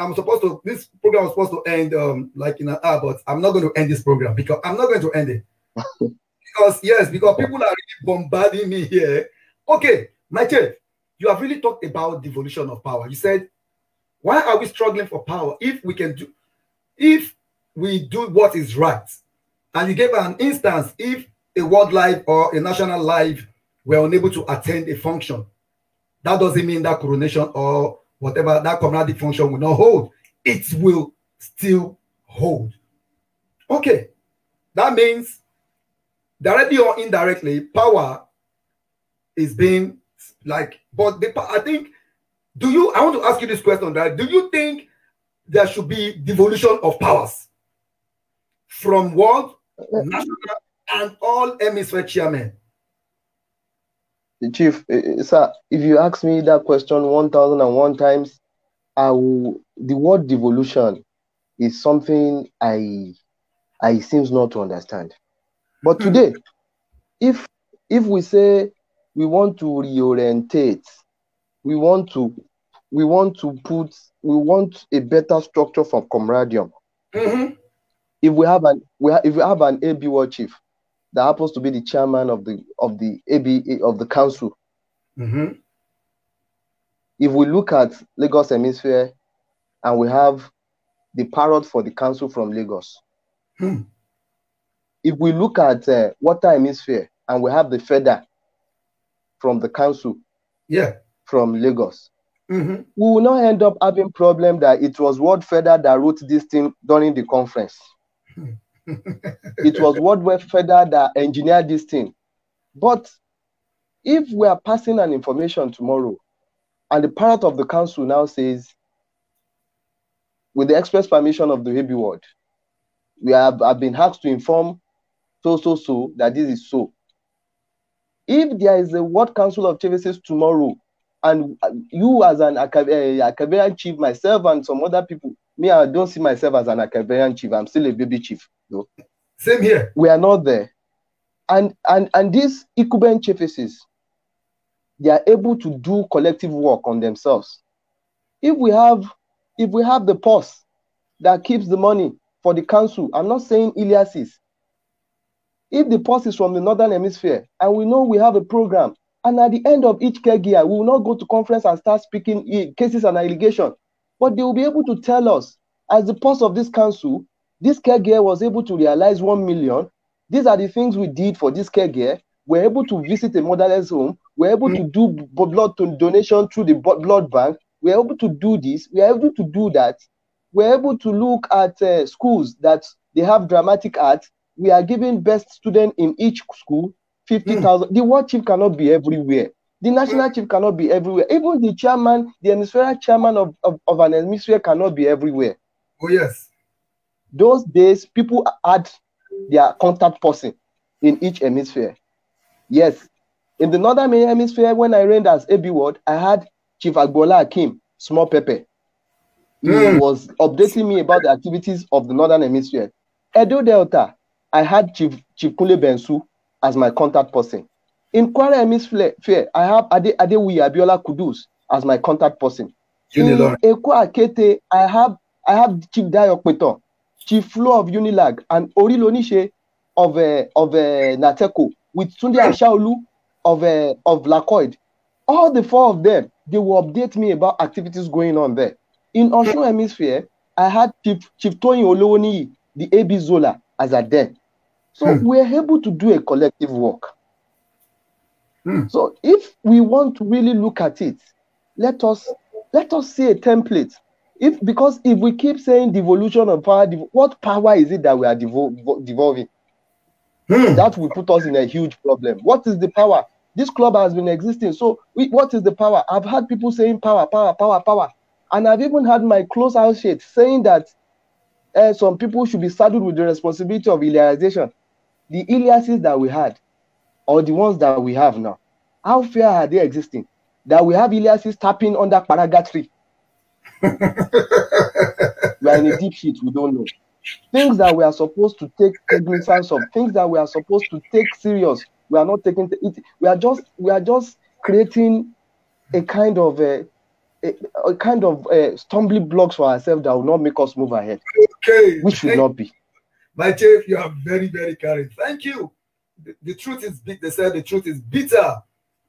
program was supposed to end like in an hour, but I'm not going to end this program because I'm not going to end it. because people are really bombarding me here. Okay, my chief, you have really talked about devolution of power. You said, why are we struggling for power if we do what is right? And you gave an instance, if a world life or a national life were unable to attend a function, that doesn't mean that coronation or whatever, that COMRADIC function will not hold. It will still hold. Okay, that means directly or indirectly, power is being like, but I think, I want to ask you this question, right? Do you think there should be devolution of powers from world, national, and all hemisphere chairmen? Chief, sir, if you ask me that question 1,001 times, the word devolution is something I seems not to understand. But today, if we say we want to reorientate, we want a better structure for comradium. If we have an ABWA chief that happens to be the chairman of the council. If we look at Lagos Hemisphere and we have the parrot for the council from Lagos. If we look at Water Hemisphere and we have the feather from the council from Lagos, we will not end up having problem that it was World Feather that wrote this thing during the conference. It was World Feather that engineered this thing. But if we are passing an information tomorrow and the parrot of the council now says, with the express permission of the AB ward, we have been asked to inform so that this is so. If there is a World Council of Chiefs tomorrow, and you as an Akaberian chief, myself and some other people, me, I don't see myself as an Akaberian chief. I'm still a baby chief. No? Same here. We are not there. And these Ikuben chiefs, they are able to do collective work on themselves. If we have the purse that keeps the money for the council, I'm not saying Iliasis. If the purse is from the Northern Hemisphere and we know we have a program, and at the end of each care gear, we will not go to conference and start speaking cases and allegations, but they will be able to tell us, as the purse of this council, this care gear was able to realize 1 million. These are the things we did for this care gear. We're able to visit a motherless home. We're able to do blood donation through the blood bank. We're able to do this. We're able to do that. We're able to look at schools that they have dramatic art. We are giving best student in each school 50,000. The world chief cannot be everywhere. The national chief cannot be everywhere. Even the chairman, the hemispheric chairman of an hemisphere cannot be everywhere. Oh, yes. Those days, people had their contact person in each hemisphere. Yes. In the Northern Hemisphere, when I reigned as AB ward, I had Chief Agbola Akim, Small Pepper. He was updating me about the activities of the Northern Hemisphere. Edo Delta, I had Chief Kule Bensu as my contact person. In Kwara Hemisphere, I have Adewi Abiola Kudus as my contact person. In Eko Akete, I have Chief Dayo Kweton, Chief Flo of Unilag, and Orilonishe of Nateco, with Tunde Ashaolu of Lacoid. All the 4 of them, they will update me about activities going on there. In Osun Hemisphere, I had Chief Tony Olowoni, the AB Zola, as a there. So we're able to do a collective work. So if we want to really look at it, let us see a template. Because if we keep saying devolution of power, what power is it that we are devolving? That will put us in a huge problem. What is the power? This club has been existing. So what is the power? I've had people saying power, power, power, power. And I've even had my close associates saying that some people should be saddled with the responsibility of Iliasization. The Iliases that we had, or the ones that we have now, how fair are they existing? That we have Iliases tapping under Paraga tree. We are in a deep shit, we don't know. Things that we are supposed to take cognizance of, things that we are supposed to take serious, we are not taking it. We are just creating a kind of stumbling blocks for ourselves that will not make us move ahead. Okay, which should not be. My chief, you are very, very caring. Thank you. The truth is, they said the truth is bitter,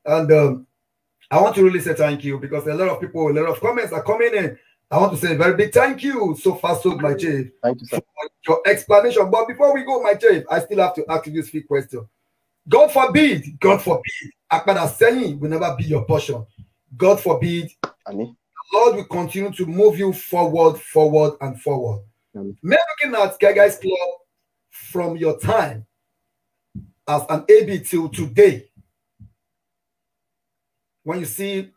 and I want to really say thank you, because a lot of people, a lot of comments are coming in. I want to say a very big thank you so far, so my chief. Thank you, sir. For your explanation. But before we go, my chief, I still have to ask you this few question. God forbid, Akpada saying will never be your portion. God forbid, Amen. the Lord will continue to move you forward, forward, and forward. Amen. Men looking at Guys Club from your time as an AB till today, when you see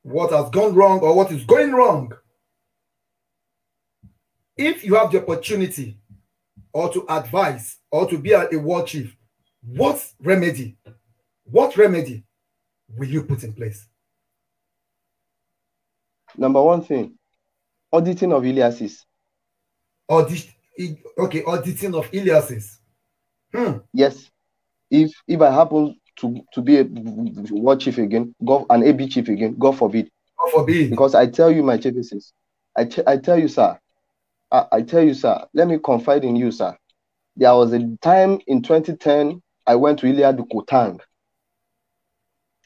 what has gone wrong or what is going wrong, if you have the opportunity or to advise or to be a war chief, what remedy will you put in place? Number one thing, auditing of Iliases. Auditing of Iliases. Yes. If I happen to be a war chief again, an AB chief again, God forbid. God forbid. Because I tell you, my chiefs, I tell you, sir, let me confide in you, sir. There was a time in 2010, I went to Iliadu Kotang,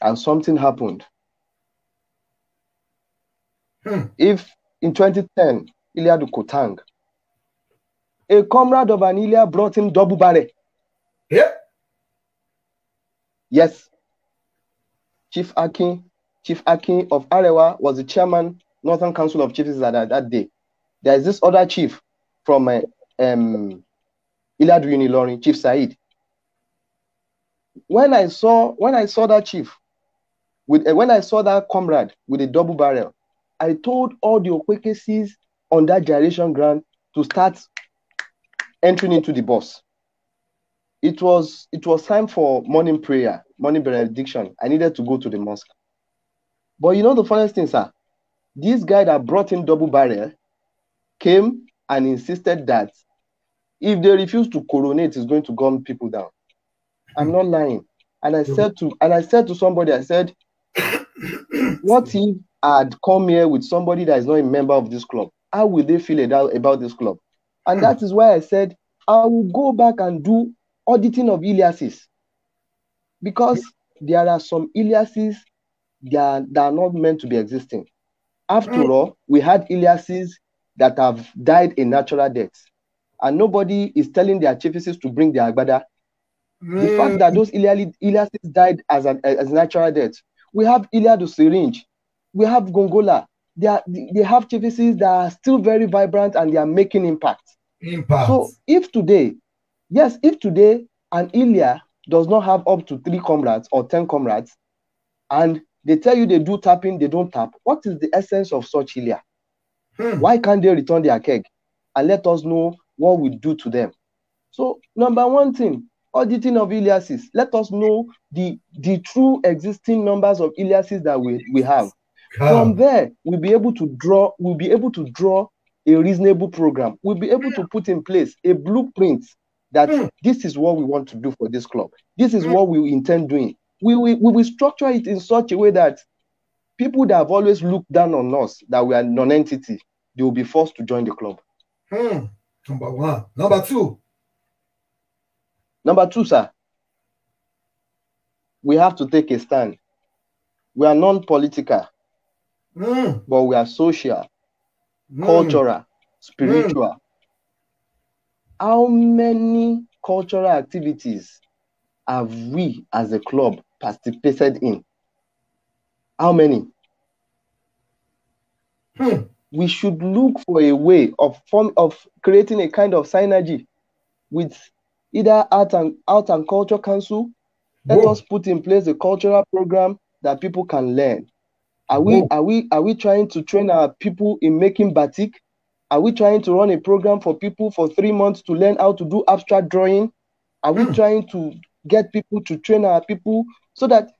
and something happened. If in 2010, Iliadu Kotang, a comrade of an Ilia brought him double barrel. Yeah. Yes. Chief Akin of Arewa was the chairman, Northern Council of Chiefs at that day. There is this other chief from Iliadu Unilorin, Chief Said. When I saw that chief, when I saw that comrade with a double barrel, I told all the Okwekesis on that gyration ground to start entering into the bus. It was time for morning prayer, morning benediction. I needed to go to the mosque. But you know the funniest thing, sir? This guy that brought in double barrel came and insisted that if they refuse to coronate, he's going to gun people down. I'm not lying. And I said to somebody, I said, what if I had come here with somebody that is not a member of this club? How will they feel about this club? And that is why I said, I will go back and do auditing of Iliases. Because there are some Iliases that are not meant to be existing. After all, we had Iliases that have died a natural death. And nobody is telling their chiefs to bring their agbada. The fact that those Iliases died as natural death. We have Iliadu Syringe. We have Gongola. They have chiefs that are still very vibrant and they are making impact. So if today an Ilia does not have up to 3 comrades or 10 comrades, and they tell you they do tapping, they don't tap, what is the essence of such Ilia? Why can't they return their keg and let us know what we do to them? So number one thing, auditing of Iliases. Let us know the true existing numbers of Iliases that we have. From there, we'll be able to draw a reasonable program. We'll be able to put in place a blueprint that this is what we want to do for this club. This is what we intend doing. We will structure it in such a way that people that have always looked down on us, that we are non-entity, they will be forced to join the club. Number one. Number two. Number two, sir. we have to take a stand. We are non-political, but we are social, cultural, spiritual. How many cultural activities have we as a club participated in? How many? We should look for a way of creating a kind of synergy with either art and culture council. Let us put in place a cultural program that people can learn. Are we trying to train our people in making batik? Are we trying to run a program for people for 3 months to learn how to do abstract drawing? Are we trying to get people to train our people so that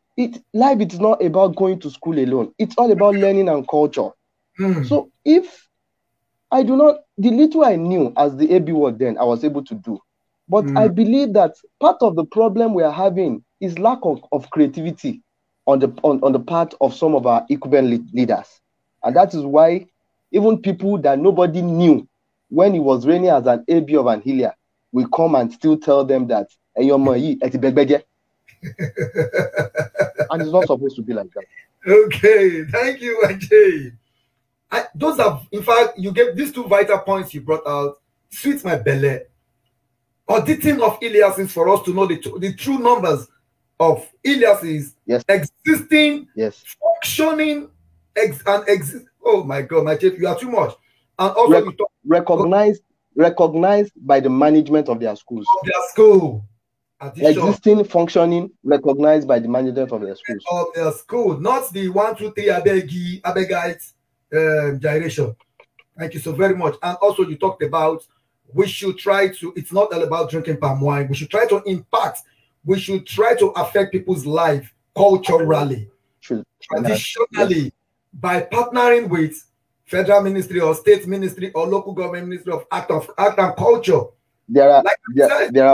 life is not about going to school alone? It's all about learning and culture. So if I do not, the little I knew as the AB word then, I was able to do. But I believe that part of the problem we are having is lack of creativity on the part of some of our incumbent leaders. And that is why even people that nobody knew when he was reigning as an AB of Anhilia will come and still tell them that and it's not supposed to be like that. Okay, thank you, Ajay. Those are, in fact, you gave these two vital points you brought out, sweet my belly. Auditing of Iliases for us to know the true numbers of Iliases existing, functioning, oh my God, my chief, you are too much. And also recognized by the management of their schools. Of their school. Existing, functioning, recognized by the management of their schools. Of their school, not the 1, 2, 3 Abegites gyration. Thank you so very much. And also you talked about we should try to, it's not all about drinking palm wine. We should try to impact, we should try to affect people's life culturally, traditionally, by partnering with federal ministry or state ministry or local government ministry of art and culture. There are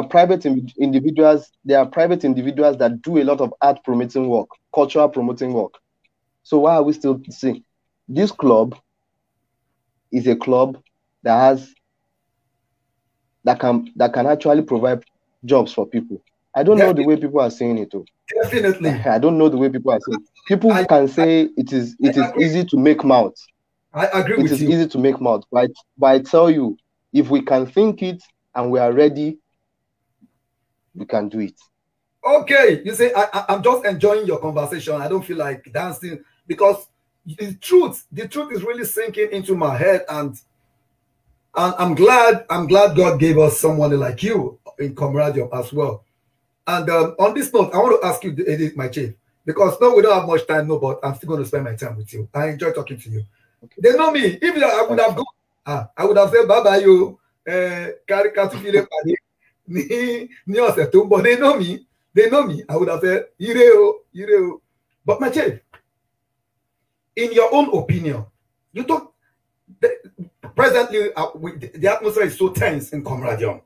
private individuals. There are private individuals that do a lot of art promoting work, cultural promoting work. So why are we still saying this club is a club that can actually provide jobs for people? I don't know the way people are saying it. Definitely, I don't know the way people are saying it. People can say it is easy to make mouth. I agree with you. It is easy to make mouth, but I tell you, if we can think it and we are ready, we can do it. Okay, you say I'm just enjoying your conversation. I don't feel like dancing because the truth is really sinking into my head, and I'm glad God gave us someone like you in COMRADIC as well. And on this note, I want to ask you, my chief, because no, we don't have much time, no, but I'm still going to spend my time with you. I enjoy talking to you. Okay. They know me. If I would have gone, I would have said bye bye you. But they know me. They know me. I would have said Ireo. But my chief, in your own opinion, you talk presently. The atmosphere is so tense in COMRADIC.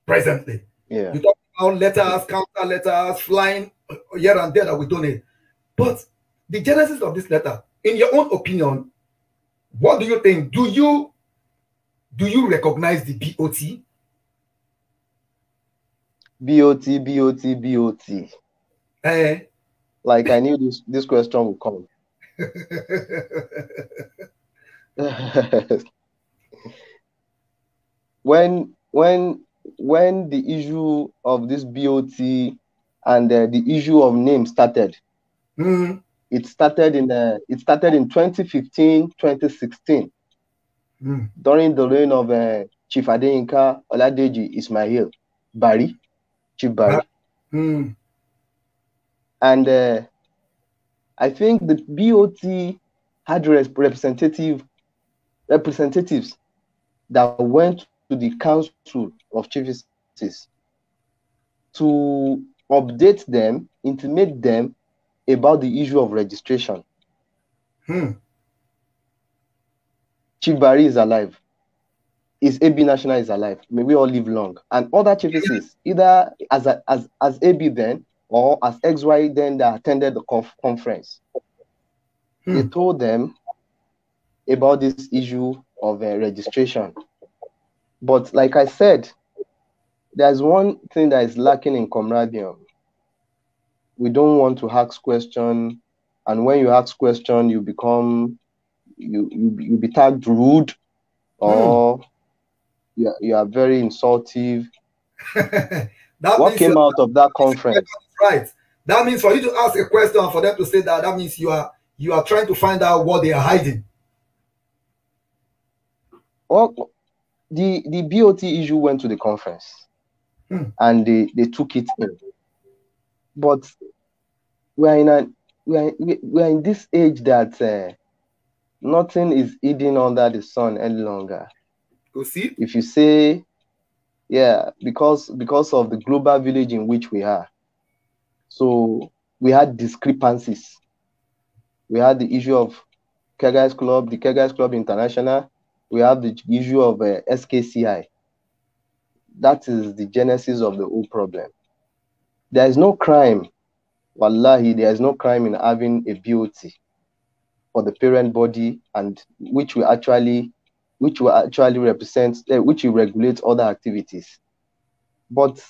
Presently, yeah. You talk about letters, counter letters, flying here and there that we donate. But the genesis of this letter, in your own opinion, what do you think? Do you recognize the BOT? BOT. Like I knew this question would come. When the issue of this BOT and the issue of name started, it started in 2015, 2016. During the reign of Chief Adeyinka Oladeji Ismail Bari, Chief Bari. And I think the BOT had representatives that went to the Council of Chiefs to update them, intimate them about the issue of registration. Chief Bari is alive. His AB National is alive. May we all live long. And other chiefs, either as AB then or as XY then, that attended the conference, they told them about this issue of registration. But like I said, there's one thing that is lacking in COMRADIC. we don't want to ask question, and when you ask question, you become you be tagged rude, or you are very insultive. What came out of that conference? Right. That means for you to ask a question and for them to say that, that means you are trying to find out what they are hiding. Well, the BOT issue went to the conference, and they took it in. But we are in this age that nothing is hidden under the sun any longer. You see? If you say, yeah, because of the global village in which we are, so we had discrepancies. We had the issue of Kegais Club, the Kegais Club International. We have the issue of SKCI. That is the genesis of the whole problem. There is no crime, wallahi, there is no crime in having a BOT for the parent body, and which will actually represent, which will regulate other activities. But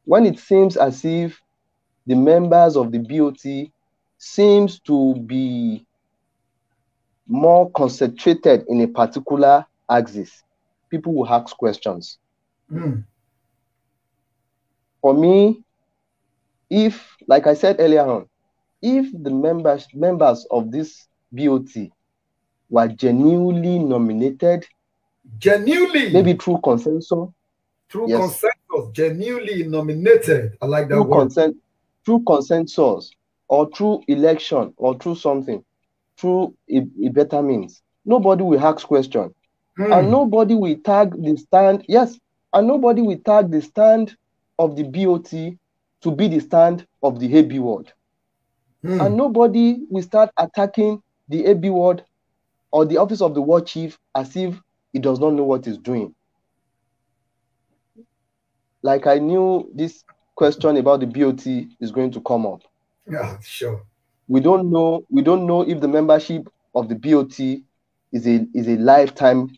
when it seems as if the members of the BOT seems to be more concentrated in a particular axis, people will ask questions. For me, if, like I said earlier on, if the members of this BOT were genuinely nominated, maybe through consensus, genuinely nominated, I like that word. Through consensus, or through election, or through something, through a better means, nobody will ask question, and nobody will tag the stand. Yes, and nobody will tag the stand of the BOT to be the stand of the AB ward, and nobody will start attacking the AB ward or the office of the ward chief as if he does not know what he's doing. Like I knew this question about the BOT is going to come up. Yeah, sure. We don't know if the membership of the BOT is a lifetime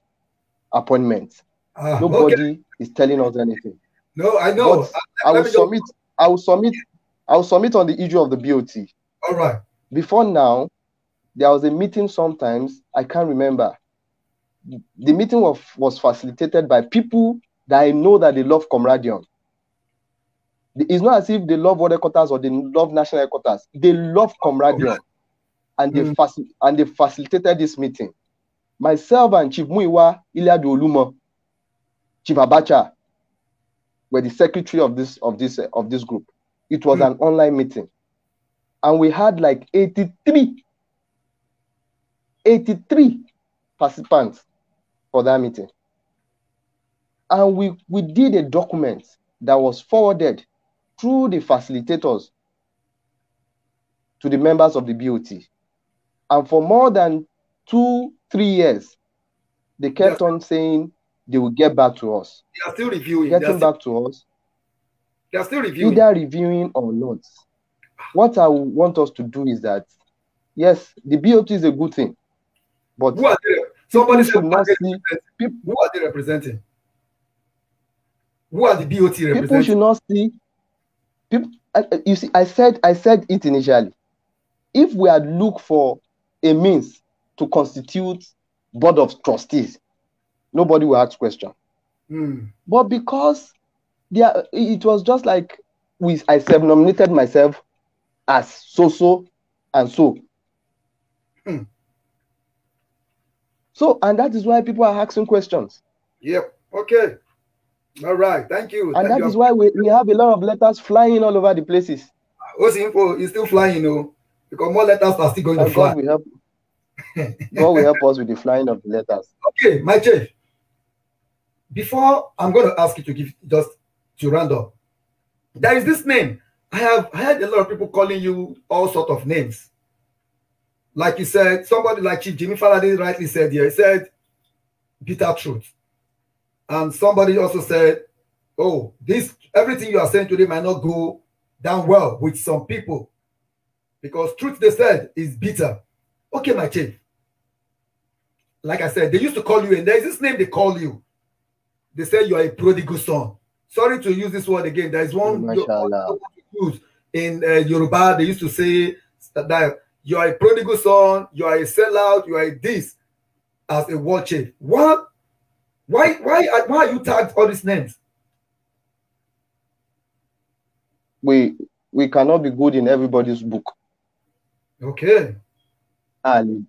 appointment. Nobody is telling us anything. No, I know. But I will submit on the issue of the BOT. All right. Before now, there was a meeting sometimes, I can't remember. The meeting was facilitated by people that I know that they love camaraderie. It's not as if they love water quarters or they love national headquarters. They love camaraderie, and they facilitated this meeting. Myself and Chief Muiwa Iliadu Olumo, Chief Abacha, were the secretary of this group. It was an online meeting, and we had like 83 participants for that meeting, and we did a document that was forwarded through the facilitators to the members of the BOT, and for more than 2-3 years, they kept on saying they will get back to us. They are still reviewing. Back to us. They are still reviewing. Either reviewing or not. What I want us to do is that, yes, the BOT is a good thing, but who are they? Somebody should not see. Who are they representing? Who are the BOT representing? People should not see. People, you see, I said it initially. If we had looked for a means to constitute board of trustees, nobody will ask question. But because it was just like I self-nominated myself as so and so. So, and that is why people are asking questions. Yep. Okay. All right. Thank you. And that is why we have a lot of letters flying all over the places. Osinfo is still flying, because more letters are still going to fly. God will help us with the flying of the letters. Okay, my chief. Before I'm going to ask you to give just to round up, there is this name. I have heard a lot of people calling you all sorts of names. Like you said, somebody like Chief Jimmy Faraday rightly said here, he said, bitter truth. And somebody also said, oh, everything you are saying today might not go down well with some people. Because truth, they said, is bitter. Okay, my chief. Like I said, they used to call you, and there is this name they call you. They say you are a prodigal son. Sorry to use this word again. There is one you use in Yoruba, they used to say that you are a prodigal son, you are a sellout, you are a this as a war chief. What? Why are you tagged all these names? We cannot be good in everybody's book. Okay. And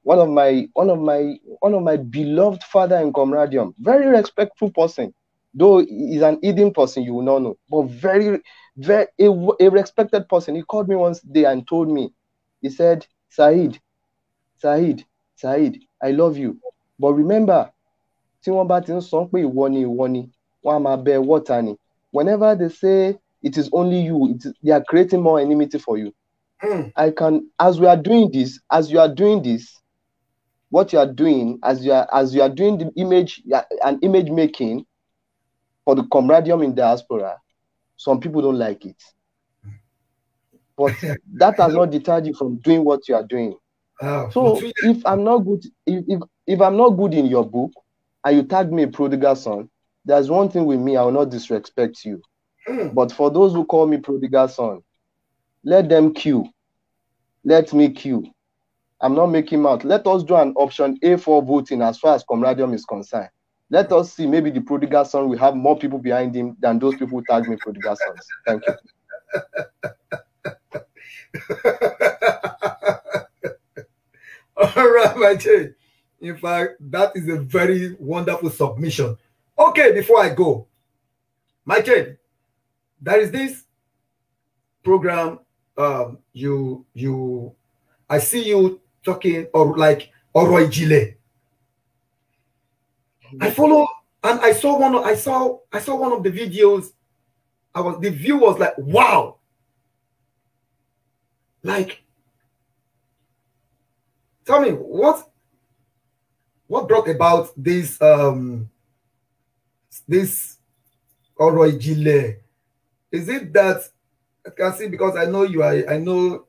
one of my beloved father in Comradium, very respectful person, though he's an hidden person, you will not know, but very a respected person. He called me one day and told me, he said, Said, I love you, but remember, whenever they say it is only you, they are creating more enmity for you. I can, as you are doing this, what you are doing, as you are doing the image and image making for the Comradium in Diaspora, some people don't like it, but that has not deterred you from doing what you are doing. So if I'm not good, if I'm not good in your book, and you tag me a prodigal son, there's one thing with me, I will not disrespect you. But for those who call me prodigal son, let them queue. Let me queue. I'm not making out. Let us do an option A for voting as far as Comradium is concerned. Let us see, maybe the prodigal son will have more people behind him than those people who tag me prodigal sons. Thank you. All right, my chief. In fact, that is a very wonderful submission. Okay, before I go, my chief, there is this program. I see you talking or like Oro Ijile. I follow and I saw one of the videos. The view was like, wow. Like, tell me what brought about this this Oro Ijile? Is it that I can see, because I know you are, I know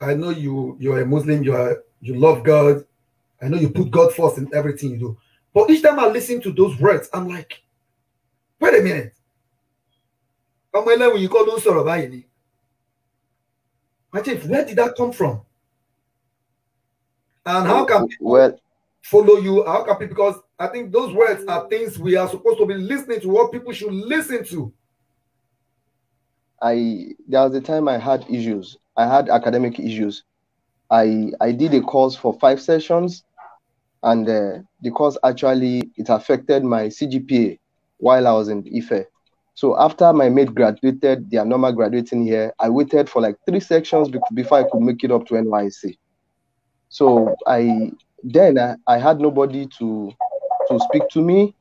you are a Muslim, you love God. I know you put God first in everything you do. But each time I listen to those words, I'm like, wait a minute. When you call those sort of my chief, where did that come from? And how can people follow you? How can people, because I think those words are things we are supposed to be listening to, what people should listen to. There was a time I had issues. I had academic issues. I did a course for 5 sessions, and the course actually, it affected my CGPA while I was in Ife. So after my mate graduated, they are normal graduating here, I waited for like 3 sections before I could make it up to NYC. So I had nobody to speak to me,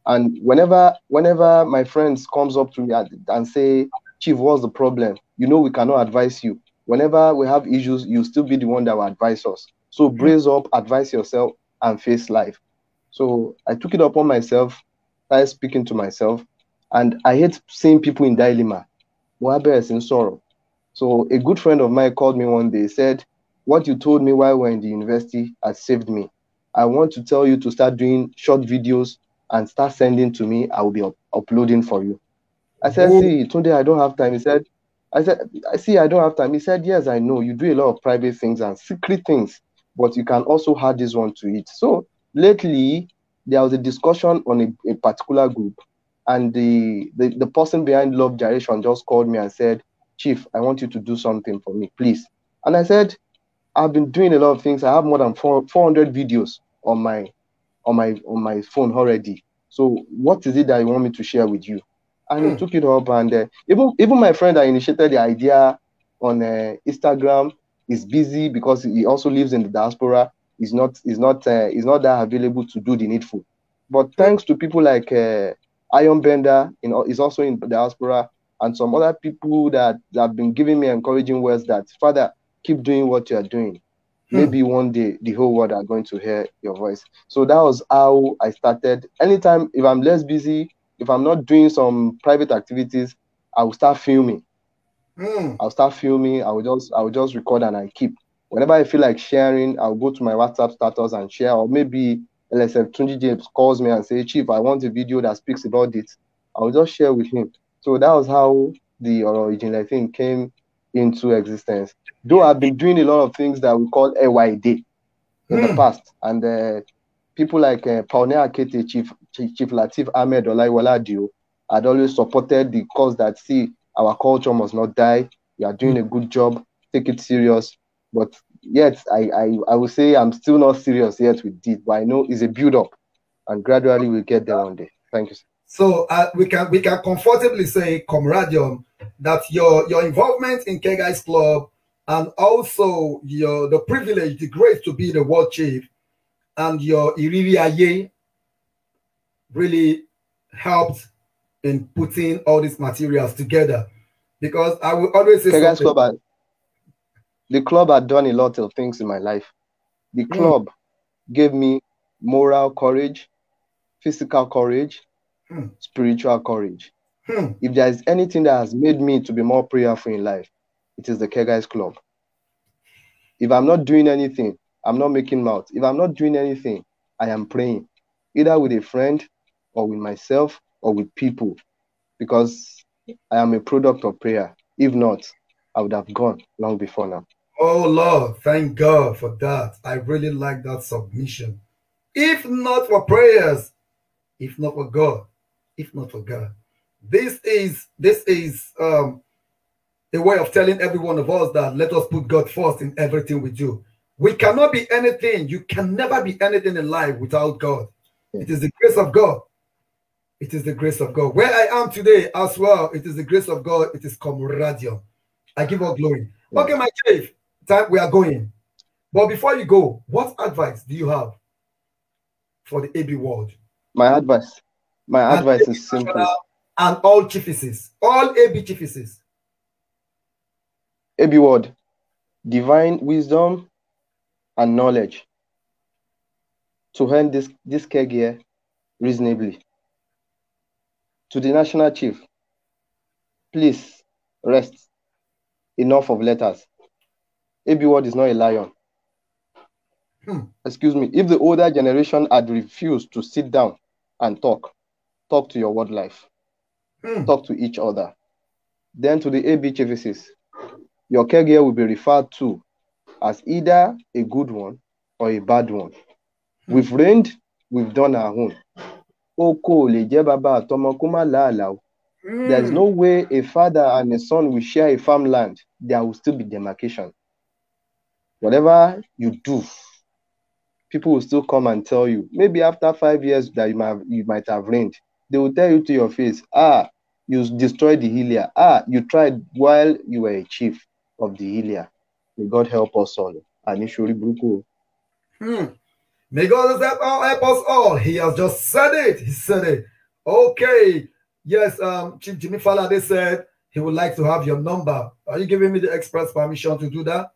and whenever my friends comes up to me and say, Chief, what's the problem? You know, we cannot advise you. Whenever we have issues, you still be the one that will advise us. So brace up, advise yourself, and face life. So I took it upon myself, started speaking to myself, and I hate seeing people in dilemma. Is in sorrow. So a good friend of mine called me one day, said, what you told me while we were in the university has saved me. I want to tell you to start doing short videos and start sending to me. I will be uploading for you. I said, see, today I don't have time. He said, I see, I don't have time. He said, yes, I know. You do a lot of private things and secret things, but you can also add this one to it. So lately, there was a discussion on a particular group, and the person behind Love Gyration just called me and said, Chief, I want you to do something for me, please. And I said, I've been doing a lot of things. I have more than 400 videos on my phone already. So what is it that you want me to share with you? And he took it up, and even my friend that initiated the idea on Instagram is busy because he also lives in the diaspora. He's not that available to do the needful. But thanks to people like Iron Bender, is also in the diaspora, and some other people that have been giving me encouraging words that, Father, keep doing what you are doing. Maybe one day the whole world are going to hear your voice. So that was how I started. Anytime, if I'm less busy, if I'm not doing some private activities, I will start filming. I'll start filming. I will just record and I keep. Whenever I feel like sharing, I'll go to my WhatsApp status and share, or maybe LSF Tunji James calls me and says, Chief, I want a video that speaks about it, I'll just share with him. So that was how the original thing came into existence. Though I've been doing a lot of things that we call AYD in the past, and people like Paone Akete, Chief Latif Ahmed Olaiwola Dio had always supported the cause that, see, our culture must not die. You are doing a good job. Take it serious. But yet, I would say I'm still not serious yet with it. But I know it's a build-up, and gradually we'll get there one day. Thank you, sir. So we can comfortably say, Comradium, that your involvement in K Guys Club and also the privilege, the grace to be the world chief, and your Iriri Aye really helped in putting all these materials together. Because I will always say the club had done a lot of things in my life. The club gave me moral courage, physical courage, spiritual courage. If there is anything that has made me to be more prayerful in life, it is the K Guys Club. If I'm not doing anything, I'm not making mouth. If I'm not doing anything, I am praying, either with a friend or with myself or with people, because I am a product of prayer. If not, I would have gone long before now. Oh Lord, thank God for that. I really like that submission. If not for prayers, if not for God, if not for God. This is a way of telling every one of us that let us put God first in everything we do. We cannot be anything. You can never be anything in life without God. It is the grace of God. It is the grace of God. Where I am today as well, it is the grace of God. It is Comradium. I give all glory. Okay, my chief, time we are going. But before you go, what advice do you have for the AB world? My advice is simple. And all chiefesses, all AB chiefesses. AB world, divine wisdom and knowledge to earn this keg here reasonably. To the national chief, please rest. Enough of letters. AB world is not a lion. Excuse me. If the older generation had refused to sit down and talk to your word life, talk to each other, then to the AB chiefesses, your keg here will be referred to as either a good one or a bad one. We've reigned, we've done our own. There's no way a father and a son will share a farmland. There will still be demarcation. Whatever you do, people will still come and tell you. Maybe after 5 years that you might have reigned, they will tell you to your face, you destroyed the Hilia. You tried while you were a chief of the Hilia. May God help us all. May God help us all. He has just said it. He said it. Okay. Yes, Chief Jimmy Falade said he would like to have your number. Are you giving me the express permission to do that?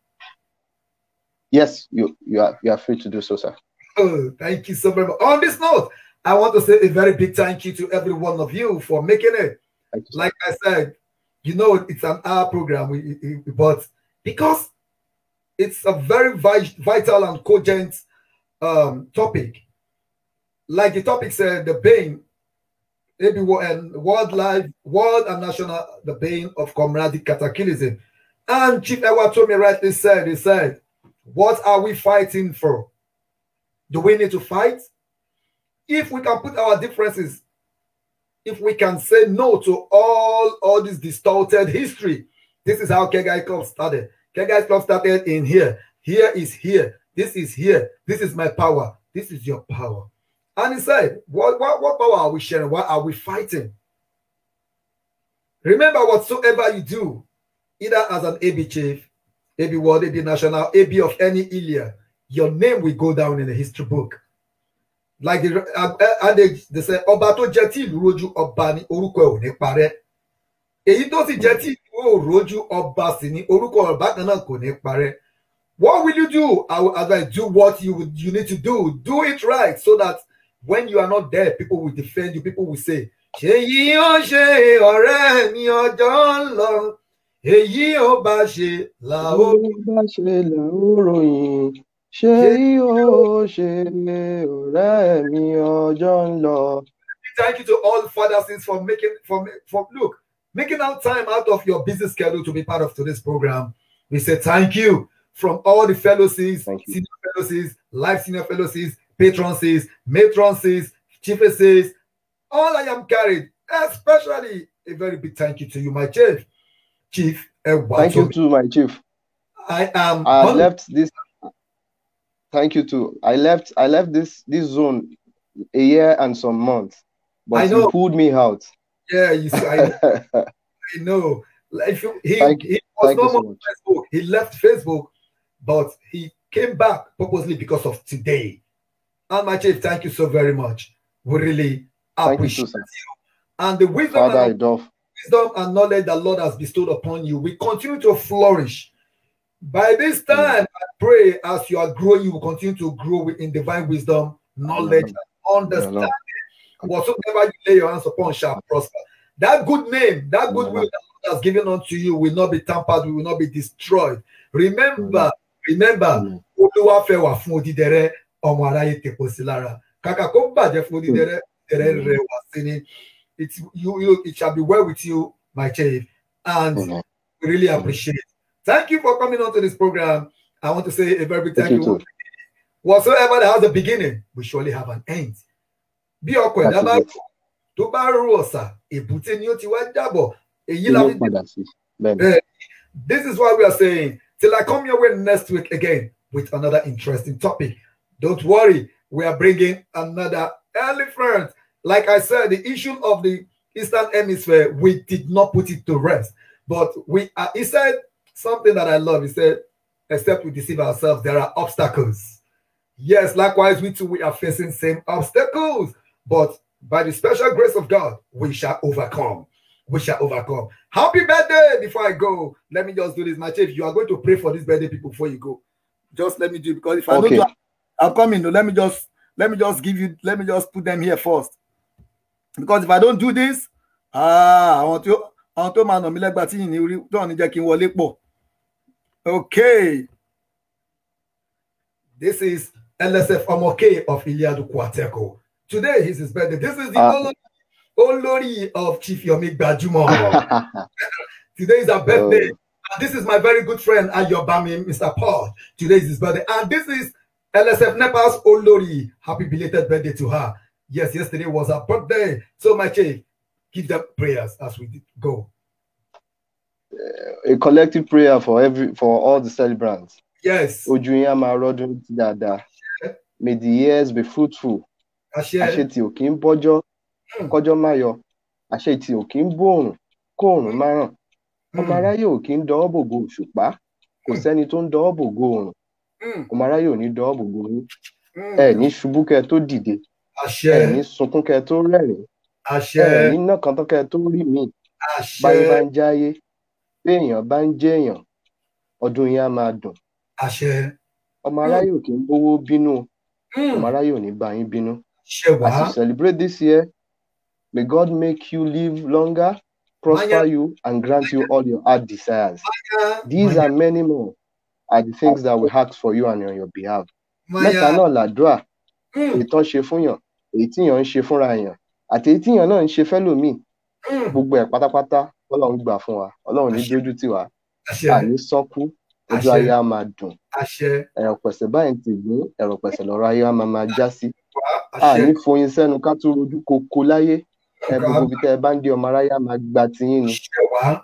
Yes, you are free to do so, sir. Oh, thank you so very much. On this note, I want to say a very big thank you to every one of you for making it. Like I said, you know, it's an hour program, but because it's a very vital and cogent topic. Like the topic said, the BANE, and world and national, the BANE of COMRADIC KATAKILISM. And Chief Ewatomi rightly said, he said, what are we fighting for? Do we need to fight? If we can put our differences, if we can say no to all this distorted history, this is how K Guys Club started. K Guys Club started in here. Here is here. This is here. This is my power. This is your power. And he said, what power are we sharing? What are we fighting? Remember, whatsoever you do, either as an AB chief, AB world, AB national, AB of any Ilia, your name will go down in the history book. Like they say, Ọba tó jẹ́ tí ìlú rojú ọba ní orúkọ ẹ̀ ò ní parẹ́. Èyí tó sì jẹ́ tí ìlú rojú ọba sì ní orúkọ ọba kan náà kò ní parẹ́. What will you do? I will advise, do what you need to do. Do it right so that when you are not there, people will defend you. People will say, "Ṣèyí ó ṣe ọ̀rẹ́ mi ọjọ́ ń lọ. Èyí ó bá ṣe là ó ròyìn. Thank you to all the fathers for making out time out of your busy schedule to be part of today's program. We say thank you from all the fellowships, senior fellowships, life senior fellowships, patronses, matronses, chiefesses, all I am carried. Especially a very big thank you to you, my Chief Ewatomi. Thank you to my chief. I left this. Thank you too. I left this zone a year and some months, but you pulled me out. Yeah, you see, I know. He was no more on Facebook. He left Facebook, but he came back purposely because of today. And my chief, thank you so very much. We really appreciate you. And the wisdom and knowledge that Lord has bestowed upon you, we continue to flourish. By this time, I pray as you are growing, you will continue to grow in divine wisdom, knowledge, and understanding. Whatsoever you lay your hands upon shall prosper. That good name, that good will that God has given unto you will not be tampered, will not be destroyed. Remember, it shall be well with you, my chief, and we really appreciate it. Thank you for coming on to this program. I want to say a very big thank you. Whatsoever that has a beginning, we surely have an end. Be awkward. This is why we are saying, till I come your way next week again with another interesting topic. Don't worry, we are bringing another elephant. Like I said, the issue of the Eastern Hemisphere, we did not put it to rest. But he said something that I love. He said, except we deceive ourselves, there are obstacles. Yes, likewise, we too, we are facing same obstacles. But by the special grace of God, we shall overcome. We shall overcome. Happy birthday! Before I go, let me just do this. My chief, you are going to pray for these birthday people before you go. Just let me do it, because if I don't do it, I'll come in. Let me just put them here first. Because if I don't do this, I want to okay. This is LSF Omoke of Iliadu Kwateco. Today is his birthday. This is the Olori of Chief Yomi Bajumo. Today is our birthday. And this is my very good friend Ayobami, Mr. Paul. Today is his birthday. And this is LSF Nepal's Olori. Happy belated birthday to her. Yes, yesterday was her birthday. So my chief, give them prayers as we go. A collective prayer for all the celebrants. Yes. May the years be fruitful. Asheti okin bojo, kojo mayo. Asheti okin borun, korun maran. Omaraye okin dobo go shupa. Kò sẹ́ni tó ń dọwọ́ bògo oòrùn. Omaraye ò ní dọwọ́ bògo yín. Ẹ ní ṣubú kẹ́ tó dìde. Ẹ ní sunkún kẹ́ tó rẹ́rìn. Ẹ ní náà kan tán kẹ́ tó rí mi. Báyé bá ń jáyé, bí èèyàn bá ń jẹ́ èèyàn, ọdún yín á máa dùn. Omaraye ò kí ń bówó bínú. Omaraye ò ní bá yín bínú. As you celebrate this year, may God make you live longer, prosper you, and grant you all your heart desires. These and many more are the things that we ask for you and on your behalf. Mẹ́ta náà làdúrà, ìtàn ṣe fún yàn, èyí tí yàn ń ṣe fúnra yàn, àti èyí tí yàn náà ń ṣe fẹ́lòmíì. Gbogbo ẹ̀ pátápátá, Ọlọ́run gbà fún wa, Ọlọ́run ní dójú tì wá. Àní sọ́kú, ojú ayé á máa dùn. Ẹ̀rọ̀ pẹ̀sẹ̀ báyìí ti gbìn, ẹ̀rọ̀ pẹ̀sẹ̀ lọ́rọ̀ ayé á máa já sí. Àní foyin sẹ́nu ká tó rojú koko láyé. Gbogbo ibi tẹ́ ẹ bá ń dé ọmọ aráyá máa gba tiyín ni.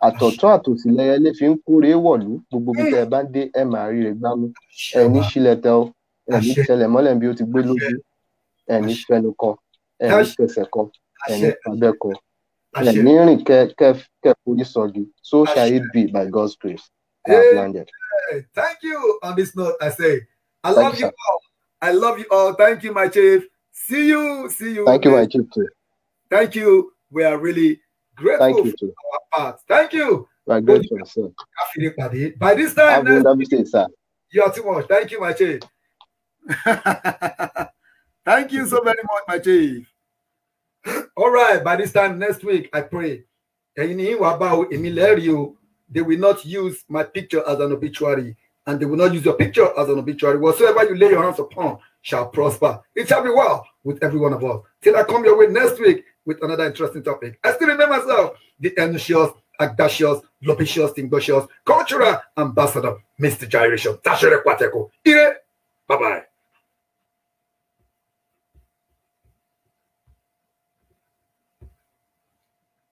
Àtọ̀tún àtòsí lẹ́yẹlé fi ń kórè wọ̀lú. Gbogbo ibi tẹ́ ẹ bá ń dé ẹ máa rí rẹ̀ gbámú. Ẹ ní sílẹ̀ tẹ ọ, ẹ ní tẹlẹ̀ mọ́lẹ̀ bí ó ti gbé lójú. Ẹ ní fẹnu kọ, ẹ ní fẹsẹ̀ kọ, ẹ ní abẹ́ kọ. Ẹ ní rìn kẹ́ forí sọ̀gì. So shall it be by God's grace. I have landed. Thank you. On this note, I say, I love you all. I love you all. Thank you, my chief. See you. Thank you, my chief, too. Thank you. We are really grateful. Thank you, too. For our part. Thank you. We are grateful, sir. By this time, sir. You are too much. Thank you, my chief. Thank you so very much, my chief. All right. By this time next week, I pray they will not use my picture as an obituary. and they will not use your picture as an obituary. Whatsoever you lay your hands upon shall prosper. It shall be well with every one of us. Till I come your way next week with another interesting topic. I still remember myself, the ambitious, audacious, lopicious, tinglicious, cultural ambassador, Mr. Gyration, Tashere Kwateco. Bye-bye.